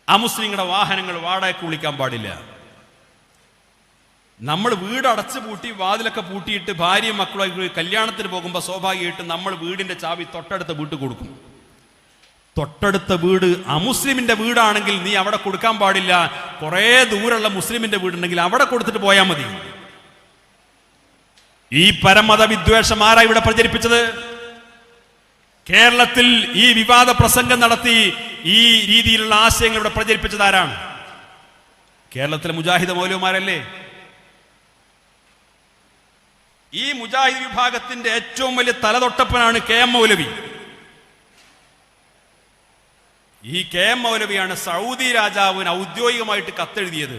അമുസ്ലിങ്ങളുടെ വാഹനങ്ങൾ വാടകയ്ക്ക് വിളിക്കാൻ പാടില്ല. നമ്മൾ വീട് അടച്ചു പൂട്ടി വാതിലൊക്കെ പൂട്ടിയിട്ട് ഭാര്യയും മക്കളുമായി കല്യാണത്തിന് പോകുമ്പോൾ സ്വാഭാവികമായിട്ട് നമ്മൾ വീടിന്റെ ചാവി തൊട്ടടുത്ത വീട്ടിൽ കൊടുക്കും. തൊട്ടടുത്ത വീട് അമുസ്ലിമിന്റെ വീടാണെങ്കിൽ നീ അവിടെ കൊടുക്കാൻ പാടില്ല. കുറെ ദൂരമുള്ള മുസ്ലിമിന്റെ വീടുണ്ടെങ്കിൽ അവിടെ കൊടുത്തിട്ട് പോയാൽ മതി. ഈ പരമത വിദ്വേഷം ആരാ ഇവിടെ പ്രചരിപ്പിച്ചത്? കേരളത്തിൽ ഈ വിവാദ പ്രസംഗം നടത്തി ഈ രീതിയിലുള്ള ആശയങ്ങൾ ഇവിടെ പ്രചരിപ്പിച്ചത് ആരാണ്? കേരളത്തിലെ മുജാഹിദ് മൗലവിമാരല്ലേ? ഈ മുജാഹിദ് വിഭാഗത്തിന്റെ ഏറ്റവും വലിയ തലതൊട്ടപ്പനാണ് KM മൗലവി. ഈ KM മൗലവിയാണ് സൗദി രാജാവിന് ഔദ്യോഗികമായിട്ട് കത്തെഴുതിയത്.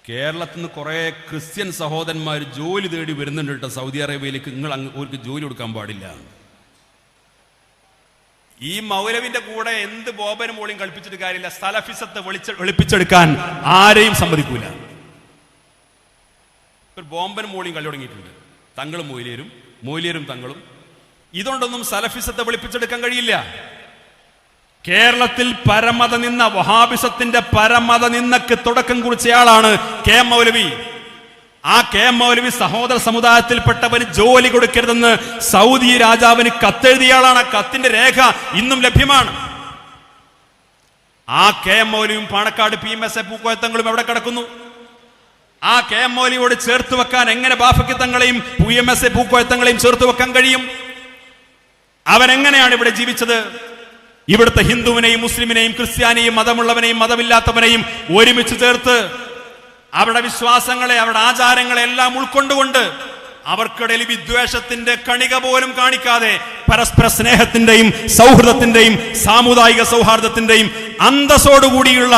കേരളത്തിൽ നിന്ന് കുറെ ക്രിസ്ത്യൻ സഹോദരന്മാർ ജോലി തേടി വരുന്നുണ്ട് കേട്ടോ സൗദി അറേബ്യയിലേക്ക്, നിങ്ങൾ അവർക്ക് ജോലി കൊടുക്കാൻ പാടില്ല. ഈ മൗലവിന്റെ കൂടെ എന്ത് ബോബനും മോളിയും കളിപ്പിച്ചിട്ട് കാര്യമില്ല. സലഫിസത്തെ വെളിപ്പിച്ചെടുക്കാൻ ആരെയും സമ്മതിക്കൂല. ഒരു ബോംബനും മോളിയും കളി തുടങ്ങിയിട്ടുണ്ട്. തങ്ങളും മൊയ്ലിയരും, മൊയ്ലിയരും തങ്ങളും. ഇതുകൊണ്ടൊന്നും സലഫിസത്തെ വെളിപ്പിച്ചെടുക്കാൻ കഴിയില്ല. കേരളത്തിൽ പരമത നിന്ന വഹാബിസത്തിന്റെ പരമത നിന്നക്ക് തുടക്കം കുറിച്ചയാളാണ് KM മൗലവി. ആ KM മൗലവി സഹോദര സമുദായത്തിൽപ്പെട്ടവന് ജോലി കൊടുക്കരുതെന്ന് സൗദി രാജാവിന് കത്തെഴുതിയയാളാണ്. ആ കത്തിന്റെ രേഖ ഇന്നും ലഭ്യമാണ്. ആ KM മൗലവിയും പാണക്കാട് PMSA പൂക്കോയത്തങ്ങളും എവിടെ കിടക്കുന്നു? ആ KM മൗലവിയോട് ചേർത്ത് വെക്കാൻ എങ്ങനെ ബാഫക്കിത്തങ്ങളെയും PMSA പൂക്കോയത്തങ്ങളെയും ചേർത്ത് വെക്കാൻ കഴിയും? അവരെങ്ങനെയാണ് ഇവിടെ ജീവിച്ചത്? ഇവിടുത്തെ ഹിന്ദുവിനെയും മുസ്ലിമിനെയും ക്രിസ്ത്യാനിയെയും മതമുള്ളവനെയും മതമില്ലാത്തവനെയും ഒരുമിച്ച് ചേർത്ത് അവരുടെ വിശ്വാസങ്ങളെ അവരുടെ ആചാരങ്ങളെ എല്ലാം ഉൾക്കൊണ്ടുകൊണ്ട് അവർക്കിടയിൽ വിദ്വേഷത്തിന്റെ കണിക പോലും കാണിക്കാതെ പരസ്പര സ്നേഹത്തിന്റെയും സൗഹൃദത്തിന്റെയും സാമുദായിക സൗഹാർദ്ദത്തിന്റെയും അന്തസ്സോടുകൂടിയുള്ള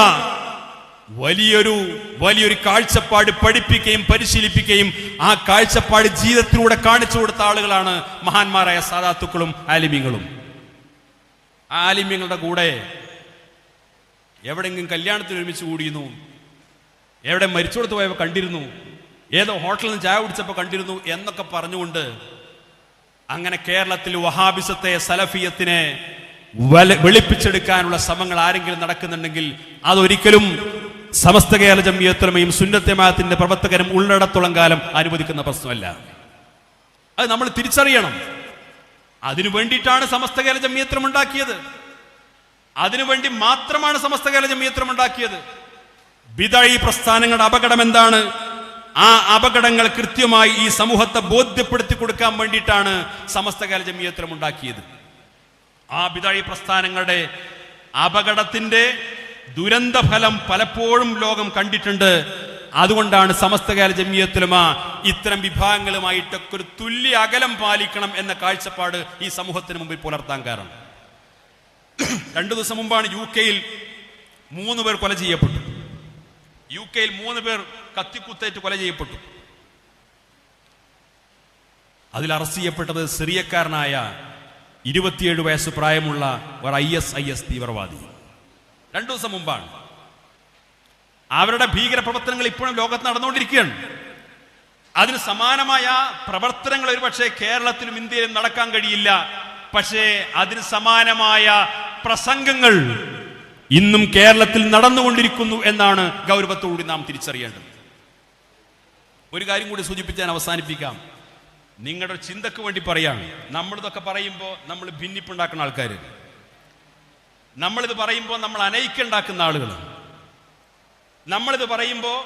വലിയൊരു കാഴ്ചപ്പാട് പഠിപ്പിക്കുകയും പരിശീലിപ്പിക്കുകയും ആ കാഴ്ചപ്പാട് ജീവിതത്തിലൂടെ കാണിച്ചു കൊടുത്ത ആളുകളാണ് മഹാന്മാരായ സാദാത്തുക്കളും ആലിമീങ്ങളും. ആ ആലിമ്യങ്ങളുടെ കൂടെ എവിടെയെങ്കിലും കല്യാണത്തിന് ഒരുമിച്ച് കൂടിയിരുന്നു, എവിടെ മരിച്ചോടത്ത് പോയപ്പോൾ കണ്ടിരുന്നു, ഏതോ ഹോട്ടലിൽ നിന്ന് ചായ കുടിച്ചപ്പോൾ കണ്ടിരുന്നു എന്നൊക്കെ പറഞ്ഞുകൊണ്ട് അങ്ങനെ കേരളത്തിൽ വഹാബിസത്തെ സലഫിയത്തിനെ വെളിപ്പിച്ചെടുക്കാനുള്ള ശ്രമങ്ങൾ ആരെങ്കിലും നടക്കുന്നുണ്ടെങ്കിൽ അതൊരിക്കലും സമസ്ത കേരള ജംഇയ്യത്തുലമയും സുന്നത്ത് ജമാഅത്തിന്റെ പ്രവർത്തകരും ഉള്ളിടത്തോളം കാലം അനുവദിക്കുന്ന പ്രശ്നമല്ല. അത് നമ്മൾ തിരിച്ചറിയണം. അതിനു വേണ്ടിയിട്ടാണ് സമസ്ത കേരള ജംഇയ്യത്തുലമ ഉണ്ടാക്കിയത്. അതിനുവേണ്ടി മാത്രമാണ് സമസ്ത കേരള ജംഇയ്യത്തുലമ ഉണ്ടാക്കിയത്. ബിദ്അഈ പ്രസ്ഥാനങ്ങളുടെ അപകടം എന്താണ്? ആ അപകടങ്ങൾ കൃത്യമായി ഈ സമൂഹത്തെ ബോധ്യപ്പെടുത്തി കൊടുക്കാൻ വേണ്ടിയിട്ടാണ് സമസ്ത കേരള ജംഇയ്യത്തുലമ ഉണ്ടാക്കിയത്. ആ ബിദ്അഈ പ്രസ്ഥാനങ്ങളുടെ അപകടത്തിന്റെ ദുരന്തഫലം പലപ്പോഴും ലോകം കണ്ടിട്ടുണ്ട്. അതുകൊണ്ടാണ് സമസ്ത കേരള ജംഇയ്യത്തുലമ ഇത്തരം വിഭാഗങ്ങളുമായിട്ടൊക്കെ ഒരു തുല്യ അകലം പാലിക്കണം എന്ന കാഴ്ചപ്പാട് ഈ സമൂഹത്തിന് മുമ്പിൽ പുലർത്താൻ കാരണം. 2 ദിവസം മുമ്പാണ് UK-യിൽ 3 പേർ കൊല ചെയ്യപ്പെട്ടു. UK-യിൽ 3 പേർ കത്തിക്കുത്തേറ്റ് കൊല ചെയ്യപ്പെട്ടു. അതിൽ അറസ്റ്റ് ചെയ്യപ്പെട്ടത് സിറിയക്കാരനായ 27 വയസ്സ് പ്രായമുള്ള ഒരു IS തീവ്രവാദി. 2 ദിവസം മുമ്പാണ്. അവരുടെ ഭീകര പ്രവർത്തനങ്ങൾ ഇപ്പോഴും ലോകത്ത് നടന്നുകൊണ്ടിരിക്കുകയാണ്. അതിന് സമാനമായ പ്രവർത്തനങ്ങൾ ഒരുപക്ഷെ കേരളത്തിലും ഇന്ത്യയിലും നടക്കാൻ കഴിയില്ല. പക്ഷേ അതിന് സമാനമായ പ്രസംഗങ്ങൾ ഇന്നും കേരളത്തിൽ നടന്നുകൊണ്ടിരിക്കുന്നു എന്നാണ് ഗൗരവത്തോടുകൂടി നാം തിരിച്ചറിയേണ്ടത്. ഒരു കാര്യം കൂടി സൂചിപ്പിച്ച് ഞാൻ അവസാനിപ്പിക്കാം. നിങ്ങളുടെ ചിന്തക്ക് വേണ്ടി പറയാണ്. നമ്മളിതൊക്കെ പറയുമ്പോൾ നമ്മൾ ഭിന്നിപ്പുണ്ടാക്കുന്ന ആൾക്കാർ, നമ്മളിത് പറയുമ്പോൾ നമ്മൾ അനൈക്യമുണ്ടാക്കുന്ന ആളുകൾ, നമ്മളിത് പറയുമ്പോൾ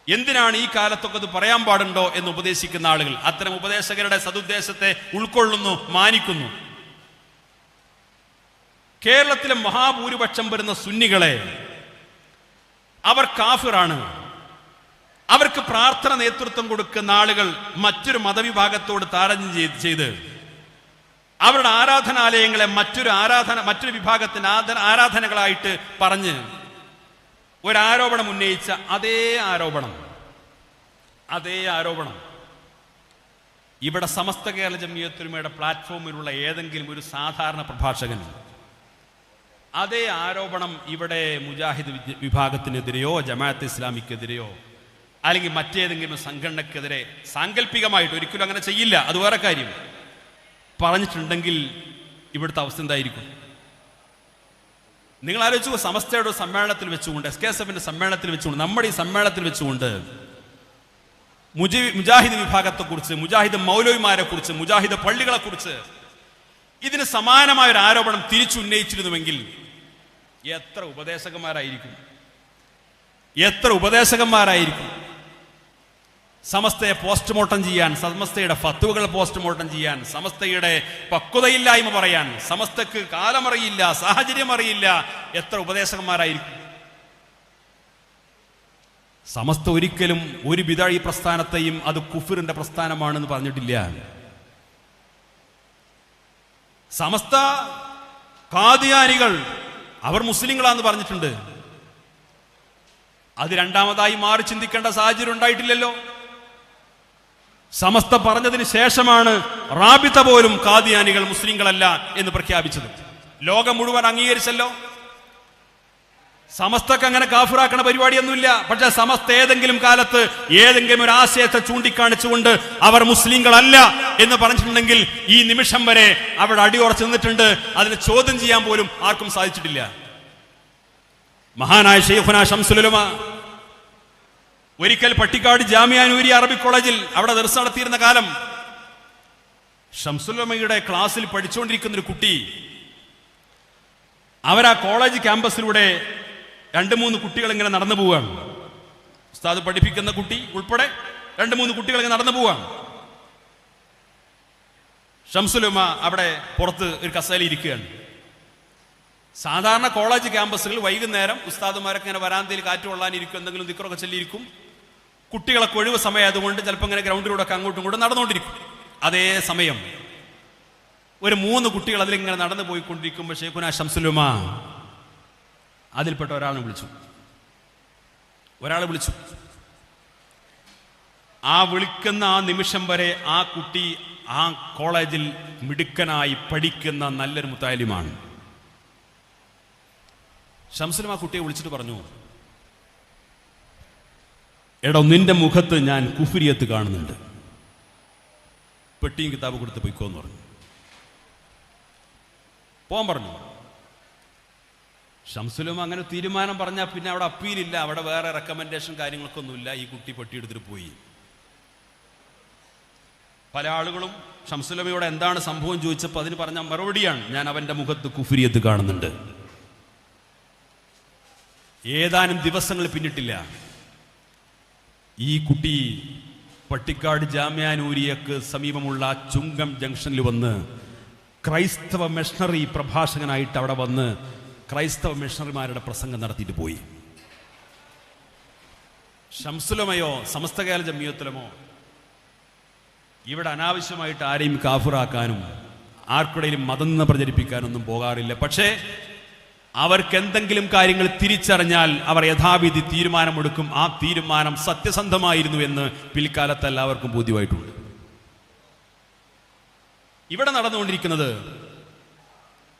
എന്തിനാണ് ഈ കാലത്തൊക്കെ ഇത് പറയാൻ പാടുണ്ടോ എന്ന് ഉപദേശിക്കുന്ന ആളുകൾ, അത്തരം ഉപദേശകരുടെ സതുദ്ദേശത്തെ ഉൾക്കൊള്ളുന്നു, മാനിക്കുന്നു. കേരളത്തിലെ മഹാഭൂരിപക്ഷം വരുന്ന സുന്നികളെ അവർ കാഫിറാണ്, അവർക്ക് പ്രാർത്ഥന നേതൃത്വം കൊടുക്കുന്ന ആളുകൾ മറ്റൊരു മതവിഭാഗത്തോട് താരതമ്യം ചെയ്ത് അവരുടെ ആരാധനാലയങ്ങളെ മറ്റൊരു വിഭാഗത്തിന്റെ ആരാധനകളായിട്ട് പറഞ്ഞ് ഒരാരോപണം ഉന്നയിച്ച അതേ ആരോപണം ഇവിടെ സമസ്ത കേരള ജംഇയ്യത്തുലമയുടെ പ്ലാറ്റ്ഫോമിലുള്ള ഏതെങ്കിലും ഒരു സാധാരണ പ്രഭാഷകൻ അതേ ആരോപണം ഇവിടെ മുജാഹിദ് വിഭാഗത്തിനെതിരെയോ ജമാഅത്ത് ഇസ്ലാമിക്കെതിരെയോ അല്ലെങ്കിൽ മറ്റേതെങ്കിലും സംഘടനക്കെതിരെ സാങ്കല്പികമായിട്ട് ഒരിക്കലും അങ്ങനെ ചെയ്യില്ല, അത് വേറെ കാര്യം, പറഞ്ഞിട്ടുണ്ടെങ്കിൽ ഇവിടുത്തെ അവസ്ഥ എന്തായിരിക്കും? നിങ്ങൾ ആലോചിച്ചു, സമസ്തയുടെ സമ്മേളനത്തിൽ വെച്ചുകൊണ്ട്, SKSF സമ്മേളനത്തിൽ വെച്ചുകൊണ്ട്, നമ്മുടെ ഈ സമ്മേളനത്തിൽ വെച്ചുകൊണ്ട് മുജാഹിദ് വിഭാഗത്തെക്കുറിച്ച്, മുജാഹിദ് മൗലവിമാരെ കുറിച്ച്, മുജാഹിദ് പള്ളികളെ കുറിച്ച് ഇതിന് സമാനമായ ഒരു ആരോപണം തിരിച്ചുന്നയിച്ചിരുന്നുവെങ്കിൽ എത്ര ഉപദേശകന്മാരായിരിക്കും സമസ്തയെ പോസ്റ്റ്മോർട്ടം ചെയ്യാൻ, സമസ്തയുടെ ഫത്വകൾ പോസ്റ്റ്മോർട്ടം ചെയ്യാൻ, സമസ്തയുടെ പക്വതയില്ലായ്മ പറയാൻ, സമസ്തക്ക് കാലമറിയില്ല, സാഹചര്യം അറിയില്ല, എത്ര ഉപദേശകന്മാരായിരിക്കും. സമസ്ത ഒരിക്കലും ഒരു ബിദഅി പ്രസ്ഥാനത്തെയും അത് കുഫ്റിന്റെ പ്രസ്ഥാനമാണെന്ന് പറഞ്ഞിട്ടില്ല. സമസ്ത ഖാദിയാനികൾ അവർ മുസ്ലിങ്ങളാന്ന് പറഞ്ഞിട്ടുണ്ട്. അത് രണ്ടാമതായി മാറി ചിന്തിക്കേണ്ട സാഹചര്യം ഉണ്ടായിട്ടില്ലല്ലോ. സമസ്ത പറഞ്ഞതിന് ശേഷമാണ് റാബിത പോലും ഖാദിയാനികൾ മുസ്ലിങ്ങളല്ല എന്ന് പ്രഖ്യാപിച്ചത്. ലോകം മുഴുവൻ അംഗീകരിച്ചല്ലോ. സമസ്തക്ക് അങ്ങനെ കാഫിറാക്കണ പരിപാടിയൊന്നുമില്ല. പക്ഷെ സമസ്ത ഏതെങ്കിലും കാലത്ത് ഏതെങ്കിലും ഒരു ആശയത്തെ ചൂണ്ടിക്കാണിച്ചുകൊണ്ട് അവർ മുസ്ലിങ്ങളല്ല എന്ന് പറഞ്ഞിട്ടുണ്ടെങ്കിൽ ഈ നിമിഷം വരെ അവിടെ അടിയുറച്ചു നിന്നിട്ടുണ്ട്. അതിനെ ചോദ്യം ചെയ്യാൻ പോലും ആർക്കും സാധിച്ചിട്ടില്ല. മഹാനായ ശൈഖുനാ ശംസുൽ ഉലമ ഒരിക്കൽ പട്ടിക്കാട് ജാമിഅ നൂരിയ അറബിക് കോളേജിൽ അവിടെ ദർസ് നടത്തിയിരുന്ന കാലം ശംസുൽ ഉലമയുടെ ക്ലാസ്സിൽ പഠിച്ചുകൊണ്ടിരിക്കുന്ന ഒരു കുട്ടി, അവരാ കോളേജ് ക്യാമ്പസിലൂടെ 2-3 കുട്ടികൾ ഇങ്ങനെ നടന്നു പോവുകയാണ്. ഉസ്താദ് പഠിപ്പിക്കുന്ന കുട്ടി ഉൾപ്പെടെ 2-3 കുട്ടികൾ ഇങ്ങനെ നടന്നു പോവുകയാണ്. ശംസുൽ ഉലമ അവിടെ പുറത്ത് ഒരു കസേരയിൽ ഇരിക്കുകയാണ്. സാധാരണ കോളേജ് ക്യാമ്പസുകൾ വൈകുന്നേരം ഉസ്താദുമാരൊക്കെ ഇങ്ങനെ വരാന്തയിൽ കാറ്റ് കൊള്ളാനിരിക്കും, എന്തെങ്കിലും ദിക്റൊക്കെ ചൊല്ലിയിരിക്കും. കുട്ടികളൊക്കെ ഒഴിവ് സമയം ആയതുകൊണ്ട് ചിലപ്പോൾ ഇങ്ങനെ ഗ്രൗണ്ടിലൂടെ ഒക്കെ അങ്ങോട്ടും ഇങ്ങോട്ടും നടന്നുകൊണ്ടിരിക്കും. അതേ സമയം ഒരു 3 കുട്ടികൾ അതിലിങ്ങനെ നടന്നു പോയിക്കൊണ്ടിരിക്കുമ്പോൾ ശൈഖുനാ ശംസുൽ ഉലമ അതിൽപ്പെട്ട ഒരാളെ വിളിച്ചു. ആ വിളിക്കുന്ന ആ നിമിഷം വരെ ആ കുട്ടി ആ കോളേജിൽ മിടുക്കനായി പഠിക്കുന്ന നല്ലൊരു മുത്താലിമാണ്. ശംസുൽ ഉലമ കുട്ടിയെ വിളിച്ചിട്ട് പറഞ്ഞു, എടോ നിന്റെ മുഖത്ത് ഞാൻ കുഫ്രിയത്ത് കാണുന്നുണ്ട്, പെട്ടിയും കിതാബ് കൊടുത്ത് പൊയ്ക്കോന്ന് പറഞ്ഞു. പോകാൻ പറഞ്ഞു. ശംസുൽ ഉലമ അങ്ങനെ തീരുമാനം പറഞ്ഞാൽ പിന്നെ അവിടെ അപ്പീലില്ല, അവിടെ വേറെ റെക്കമെൻഡേഷൻ കാര്യങ്ങൾക്കൊന്നുമില്ല. ഈ കുട്ടി പെട്ടി എടുത്തിട്ട് പോയി. പല ആളുകളും ശംസുൽ ഉലമയോട് എന്താണ് സംഭവം ചോദിച്ചപ്പോൾ അതിന് പറഞ്ഞ മറുപടിയാണ്, ഞാൻ അവന്റെ മുഖത്ത് കുഫ്രിയത്ത് കാണുന്നുണ്ട്. ഏതാനും ദിവസങ്ങൾ പിന്നിട്ടില്ല, ഈ കുട്ടി പട്ടിക്കാട് ജാമിഅ നൂരിയക്ക് സമീപമുള്ള ചുങ്കം ജംഗ്ഷനിൽ വന്ന് ക്രൈസ്തവ മിഷണറി പ്രഭാഷകനായിട്ട് അവിടെ വന്ന് ക്രൈസ്തവ മിഷണറിമാരുടെ പ്രസംഗം നടത്തിയിട്ട് പോയി. ശംസുൽ ഉലമയോ സമസ്ത കേരള ജമിയത്തുലമോ ഇവിടെ അനാവശ്യമായിട്ട് ആരെയും കാഫിറാക്കാനും ആർക്കിടയിലും മതം പ്രചരിപ്പിക്കാനൊന്നും പോകാറില്ല. പക്ഷേ അവർക്ക് എന്തെങ്കിലും കാര്യങ്ങൾ തിരിച്ചറിഞ്ഞാൽ അവർ യഥാവിധി തീരുമാനമെടുക്കും. ആ തീരുമാനം സത്യസന്ധമായിരുന്നു എന്ന് പിൽക്കാലത്ത് എല്ലാവർക്കും ബോധ്യമായിട്ടുണ്ട്. ഇവിടെ നടന്നുകൊണ്ടിരിക്കുന്നത്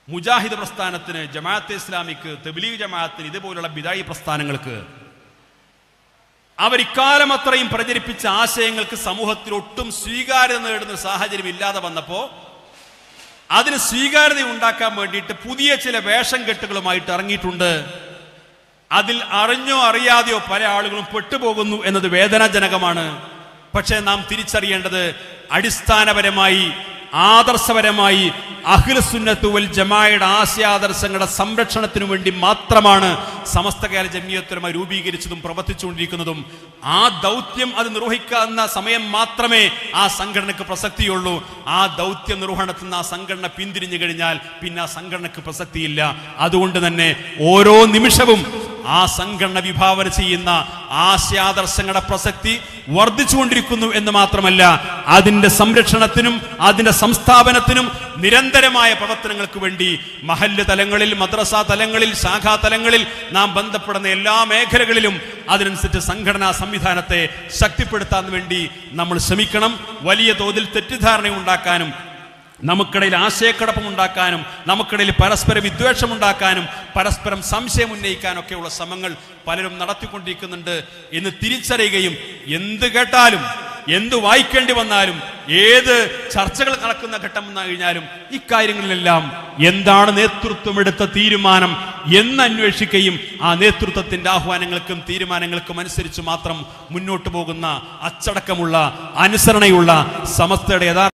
മുജാഹിദ് പ്രസ്ഥാനത്തിന്, ജമാഅത്തെ ഇസ്ലാമിക്ക്, തബ്ലീഗ് ജമാഅത്തിന്, ഇതുപോലുള്ള ബിദഅി പ്രസ്ഥാനങ്ങൾക്ക് അവരിക്കാലം അത്രയും പ്രചരിപ്പിച്ച ആശയങ്ങൾക്ക് സമൂഹത്തിൽ ഒട്ടും സ്വീകാര്യത നേടുന്ന സാഹചര്യം ഇല്ലാതെ വന്നപ്പോ അതിന് സ്വീകാര്യത ഉണ്ടാക്കാൻ വേണ്ടിയിട്ട് പുതിയ ചില വേഷം കെട്ടുകളുമായിട്ട് ഇറങ്ങിയിട്ടുണ്ട്. അതിൽ അറിഞ്ഞോ അറിയാതെയോ പല ആളുകളും പെട്ടുപോകുന്നു എന്നത് വേദനാജനകമാണ്. പക്ഷേ നാം തിരിച്ചറിയേണ്ടത് അടിസ്ഥാനപരമായി ആദർശപരമായി അഹ്ലുസുന്നത്ത് വൽ ജമാഅയുടെ ആശയാദർശങ്ങളുടെ സംരക്ഷണത്തിനു വേണ്ടി മാത്രമാണ് സമസ്ത കേരള ജമിയത്തുൽ ഉലമ രൂപീകരിച്ചതും പ്രവർത്തിച്ചുകൊണ്ടിരിക്കുന്നതും. ആ ദൗത്യം അത് നിർവഹിക്കുന്ന സമയം മാത്രമേ ആ സംഘടനയ്ക്ക് പ്രസക്തിയുള്ളൂ. ആ ദൗത്യ നിർവഹണത്തിൽ നിന്ന് ആ സംഘടന പിന്തിരിഞ്ഞു കഴിഞ്ഞാൽ പിന്നെ ആ സംഘടനയ്ക്ക് പ്രസക്തിയില്ല. അതുകൊണ്ട് തന്നെ ഓരോ നിമിഷവും ആ സംഘടന വിഭാവന ചെയ്യുന്ന ആശയാദർശങ്ങളുടെ പ്രസക്തി വർദ്ധിച്ചുകൊണ്ടിരിക്കുന്നു എന്ന് മാത്രമല്ല, അതിന്റെ സംരക്ഷണത്തിനും അതിന്റെ സംസ്ഥാപനത്തിനും നിരന്തരമായ പ്രവർത്തനങ്ങൾക്ക് വേണ്ടി മഹല്ല് തലങ്ങളിൽ, മദ്രസ തലങ്ങളിൽ, ശാഖാ തലങ്ങളിൽ നാം ബന്ധപ്പെടുന്ന എല്ലാ മേഖലകളിലും അതിനനുസരിച്ച് സംഘടനാ സംവിധാനത്തെ ശക്തിപ്പെടുത്താൻ വേണ്ടി നമ്മൾ ശ്രമിക്കണം. വലിയ തോതിൽ തെറ്റിദ്ധാരണ ഉണ്ടാക്കാനും നമുക്കിടയിൽ ആശയക്കുഴപ്പം ഉണ്ടാക്കാനും നമുക്കിടയിൽ പരസ്പര വിദ്വേഷം ഉണ്ടാക്കാനും പരസ്പരം സംശയം ഉന്നയിക്കാനൊക്കെയുള്ള ശ്രമങ്ങൾ പലരും നടത്തിക്കൊണ്ടിരിക്കുന്നുണ്ട് എന്ന് തിരിച്ചറിയുകയും എന്ത് കേട്ടാലും എന്ത് വായിക്കേണ്ടി വന്നാലും ഏത് ചർച്ചകൾ നടക്കുന്ന ഘട്ടം വന്നു കഴിഞ്ഞാലും ഇക്കാര്യങ്ങളിലെല്ലാം എന്താണ് നേതൃത്വം എടുത്ത തീരുമാനം എന്ന് അന്വേഷിക്കുകയും ആ നേതൃത്വത്തിന്റെ ആഹ്വാനങ്ങൾക്കും തീരുമാനങ്ങൾക്കും അനുസരിച്ച് മാത്രം മുന്നോട്ട് പോകുന്ന അച്ചടക്കമുള്ള അനുസരണയുള്ള സമസ്തയുടെ യഥാർത്ഥ